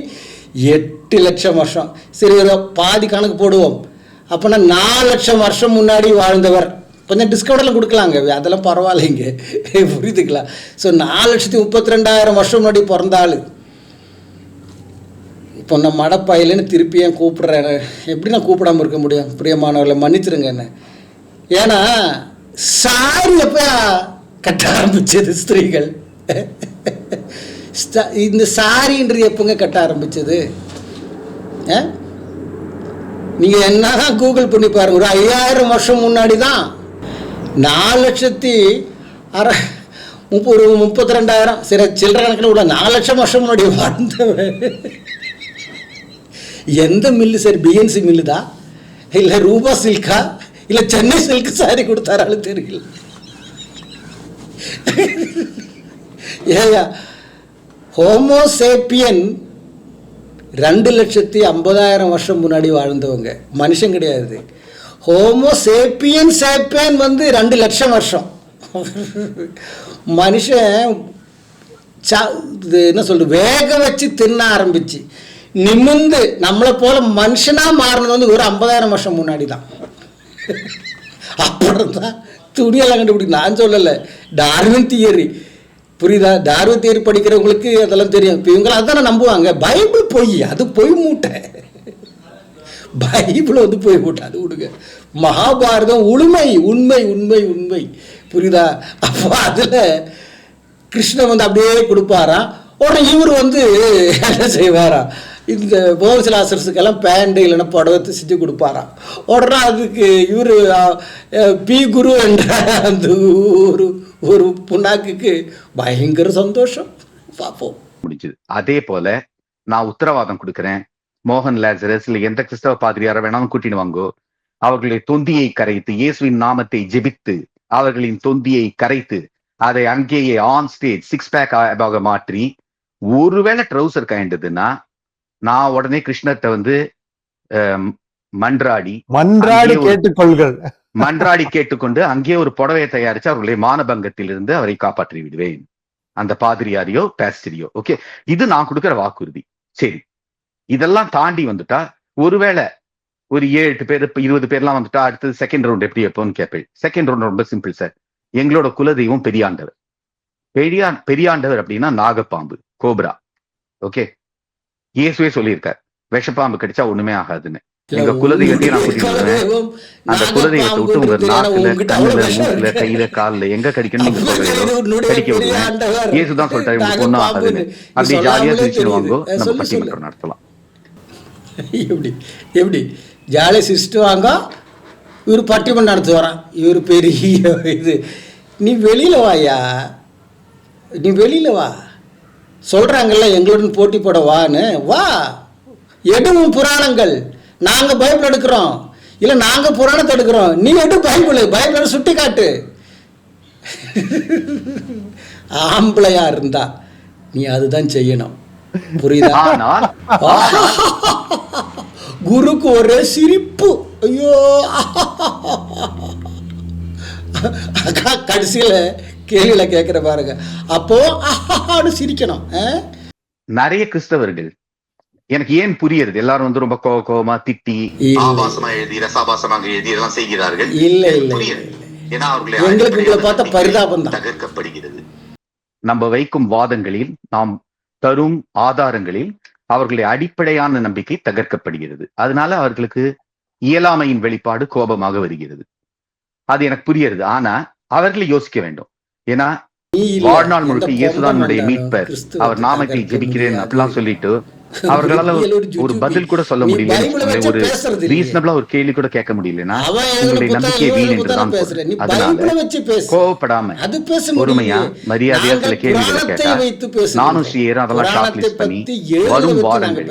Speaker 1: 8 லட்சம் வருஷம். சரி, ஒரு பாதி கணக்கு போடுவோம். அப்போனா 4 லட்சம் வருஷம் முன்னாடி வாழ்ந்தவர். கொஞ்சம் டிஸ்கவுண்டெல்லாம் கொடுக்கலாங்க, அதெல்லாம் பரவாயில்லைங்க, புரியுதுங்களா? ஸோ 4,32,000 வருஷம் முன்னாடி பிறந்த ஆள். இப்போ நான் மடப்பாயிலேன்னு திருப்பி ஏன் கூப்பிட்றேன்? எப்படி நான் கூப்பிடாமல் இருக்க முடியும்? பிரியமானவர்களை மன்னிச்சிருங்க என்ன. ஏன்னா சாரி எப்போ கட்ட ஆரம்பிச்சது ஸ்திரீகள்? இந்த சாரின்றது எப்போங்க கட்ட ஆரம்பிச்சது? நீங்கள் என்னதான் கூகுள் பண்ணி பாருங்க. ஒரு 5,000 வருஷம் முன்னாடி தான் 4,32,000 சரி சில்லற கணக்கில் கூட 4 லட்சம் வருஷம் முன்னாடி வாழ்ந்தவன். எந்த மில்லு சரி? பிஎன்சி மில்லு தான், இல்லை ரூபா சில்கா, இல்லை சென்னை சில்க் சாரி கொடுத்தாராலும் தெரியல. ஏயா ஹோமோசேப்பியன் 2,50,000 வருஷம் முன்னாடி வாழ்ந்தவங்க, மனுஷன் கிடையாது. ஹோமோசேப்பியன் சேப்பியன் வந்து 2 லட்சம் வருஷம். மனுஷன் என்ன சொல்றது, வேக வச்சு தின்ன ஆரம்பிச்சு நிமிந்து நம்மளை போல மனுஷனா மாறினது வந்து ஒரு 50,000 வருஷம் முன்னாடி தான். அப்புறம் தான் துணியெல்லாம் கண்டுபிடிக்கும். நான் சொல்லலை, டார்வின் தியரி, புரியுதா? டார்வின் தியரி படிக்கிறவங்களுக்கு அதெல்லாம் தெரியும். இப்போ இவங்களாம் அதுதானே நம்புவாங்க. பைபிள் பொய், அது பொய் மூட்டை. பைபிள் வந்து போய் விட்டாது விடுங்க. மகாபாரதம் உண்மை உண்மை உண்மை உண்மை, புரியுதா? அப்போ அதில் கிருஷ்ணன் வந்து அப்படியே கொடுப்பாராம். உடனே இவர் வந்து என்ன செய்வாராம், இந்த போகசிலாசரஸுக்கெல்லாம் பேண்ட் இல்லைன்னா புடவை செஞ்சு கொடுப்பாராம். உடனே அதுக்கு இவர் பி குரு என்ற அந்த ஒரு புண்ணாக்குக்கு பயங்கர சந்தோஷம். பார்ப்போம்.
Speaker 3: முடிஞ்சது. அதே போல நான் உத்தரவாதம் கொடுக்கிறேன், மோகன் லாசரஸ் இல்ல எந்த கிறிஸ்தவ பாதிரியார வேணாலும் கூட்டின்னு வாங்கோ, அவர்களுடைய தொந்தியை கரைத்து இயேசுவின் நாமத்தை ஜெபித்து அவர்களின் தொந்தியை கரைத்து அதை அங்கேயே ஆன் ஸ்டேஜ் 6 பேக் ஆக மாற்றி ஒருவேளை ட்ரௌசர் கைண்டதுன்னா நான் உடனே கிருஷ்ணத்தை வந்து மன்றாடி
Speaker 2: கேட்டுக்கொள்கள்
Speaker 3: மன்றாடி கேட்டுக்கொண்டு அங்கே ஒரு புடவையை தயாரிச்சு அவர்களுடைய மானபங்கத்தில் இருந்து அவரை காப்பாற்றி விடுவேன், அந்த பாதிரியாரியோ பேஸ்டரியோ. ஓகே, இது நான் கொடுக்கிற வாக்குறுதி. சரி, இதெல்லாம் தாண்டி வந்துட்டா ஒருவேளை ஒரு 7-8 பேர் 20 பேர்லாம் வந்துட்டா அடுத்தது செகண்ட் ரவுண்ட் எப்படி எப்போன்னு கேட்பேன். செகண்ட் ரவுண்ட் ரொம்ப சிம்பிள் சார். எங்களோட குலதெய்வம் பெரியாண்டவர். பெரியாண்டவர் அப்படின்னா நாகப்பாம்பு, கோப்ரா. ஓகே, இயேசுவே சொல்லியிருக்கார் விஷப்பாம்பு கடிச்சா ஒண்ணுமே ஆகாதுன்னு. எங்க குலதெய்வத்தையும் நான் கூட்டிட்டு வருவேன். அந்த குலதெய்வத்தை விட்டு உங்க நாக்குல, கண்ணுல, மூக்குல, கையில, கால்ல எங்க கடிக்கணும் நீங்க சொல்றீங்களோ கடிக்க விடுவேன். இயேசுதான் சொல்லிட்டாரு உங்களுக்கு ஒண்ணும் ஆகாதுன்னு. அப்படி ஜாலியா சிரிச்சுட்டு வாங்கோ, நம்ம பட்டிமன்றம் நடத்தலாம்.
Speaker 1: எப்படி ஜாலியாக சிரிச்சுட்டு வாங்க, இவர் பட்டிமன்றம் நடத்து வரான். இவர் பெரிய இது. நீ வெளியில வாயா, நீ வெளியில வா. சொல்றாங்கல்ல எங்களுடன் போட்டி போட வான்னு, வா. எடுவும் புராணங்கள், நாங்கள் பைபிள் எடுக்கிறோம், இல்லை நாங்கள் புராணத்தை எடுக்கிறோம், நீ எடு பைபிளை சுட்டி காட்டு. ஆம்பளையா இருந்தா நீ அதுதான் செய்யணும், புரியுதா? குருக்கு ஒரே சிரிப்பு. ஐயோ, கடைசியில கேள்வியில கேட்கிற பாருங்க, அப்போ சிரிக்கணும்.
Speaker 3: நிறைய கிறிஸ்தவர்கள் எனக்கு ஏன் புரியுது, எல்லாரும் வந்து ரொம்ப கோபமா திட்டி
Speaker 4: ஆபாசமா எழுதி ரசாபாசமாக எழுதி இதெல்லாம் செய்கிறார்கள்.
Speaker 1: இல்ல இல்ல,
Speaker 4: ஏன்னா
Speaker 1: எங்களுக்கு உங்களை பார்த்தா பரிதாபம் தான்.
Speaker 4: தகர்க்கப்படுகிறது.
Speaker 3: நம்ம வைக்கும் வாதங்களில், நாம் தரும் ஆதாரங்களில் அவர்களுடைய அடிப்படையான நம்பிக்கை தகர்க்கப்படுகிறது. அதனால அவர்களுக்கு இயலாமையின் வெளிப்பாடு கோபமாக வருகிறது. அது எனக்கு புரியுது. ஆனா அவர்களை யோசிக்க வேண்டும். ஏன்னா வாழ்நாள் முழுக்க இயேசுதான் மீட்பர், அவர் நாமத்தை ஜெபிக்கிறேன் அப்படிலாம் சொல்லிட்டு அவர்களால ஒரு பதில் கூட சொல்ல முடியல, ஒரு ரீசனபிளா ஒரு கேள்வி கூட கேட்க முடியலன்னா உங்களுடைய நம்பிக்கை வீண் என்றுதான். அதனால கோவப்படாம பொறுமையா மரியாதையா சில கேள்விகளை கேட்டா நானும் ஸ்ரீயரும் அதெல்லாம் ஷார்ட் லிஸ்ட் பண்ணி வரும் வாரங்கள்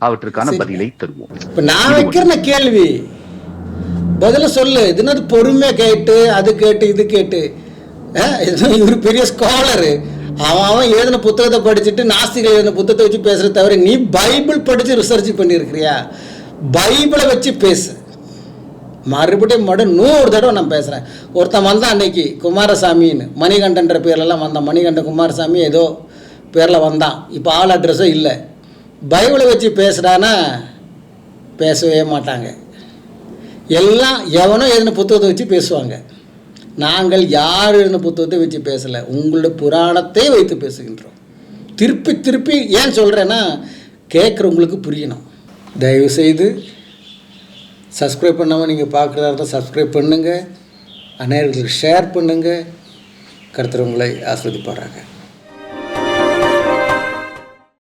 Speaker 3: அவற்றுக்கான பதிலை தருவோம்.
Speaker 1: இப்ப நான் வைக்கிற கேள்வி பதில சொல்லு. இதுனா பொறுமையா கேட்டு அது கேட்டு இது கேட்டு, இவரு பெரிய ஸ்காலரு, அவன் எழுதின புத்தகத்தை படிச்சுட்டு நாஸ்திகள் எழுதின புத்தகத்தை வச்சு பேசுறத தவிர நீ பைபிள் படிச்சு ரிசர்ச் பண்ணியிருக்கிறியா? பைபிளை வச்சு பேசு. மறுபடியும் 100 தடவை நான் பேசுகிறேன். ஒருத்தன் வந்தான் அன்னைக்கு, குமாரசாமின்னு, மணிகண்டன்ற பேர்லலாம் வந்தான். மணிகண்டன் குமாரசாமி ஏதோ பேரில் வந்தான். இப்போ ஆள் அட்ரஸும் இல்லை. பைபிளை வச்சு பேசுகிறான்னா பேசவே மாட்டாங்க. எல்லாம் எவனோ எழுதின புத்தகத்தை வச்சு பேசுவாங்க. நாங்கள் யார் எழுதின புத்தகத்தை வச்சு பேசலை, உங்களுடைய புராணத்தை வைத்து பேசுகின்றோம். திருப்பி திருப்பி ஏன் சொல்கிறேன்னா கேட்குறவங்களுக்கு புரியணும். தயவுசெய்து சப்ஸ்கிரைப் பண்ணாமல் நீங்கள் பார்க்குறதா இருந்தால் சப்ஸ்கிரைப் பண்ணுங்கள், அனைவர்களுக்கு ஷேர் பண்ணுங்கள். கர்த்தர் உங்களை ஆசீர்வதிப்பாராக.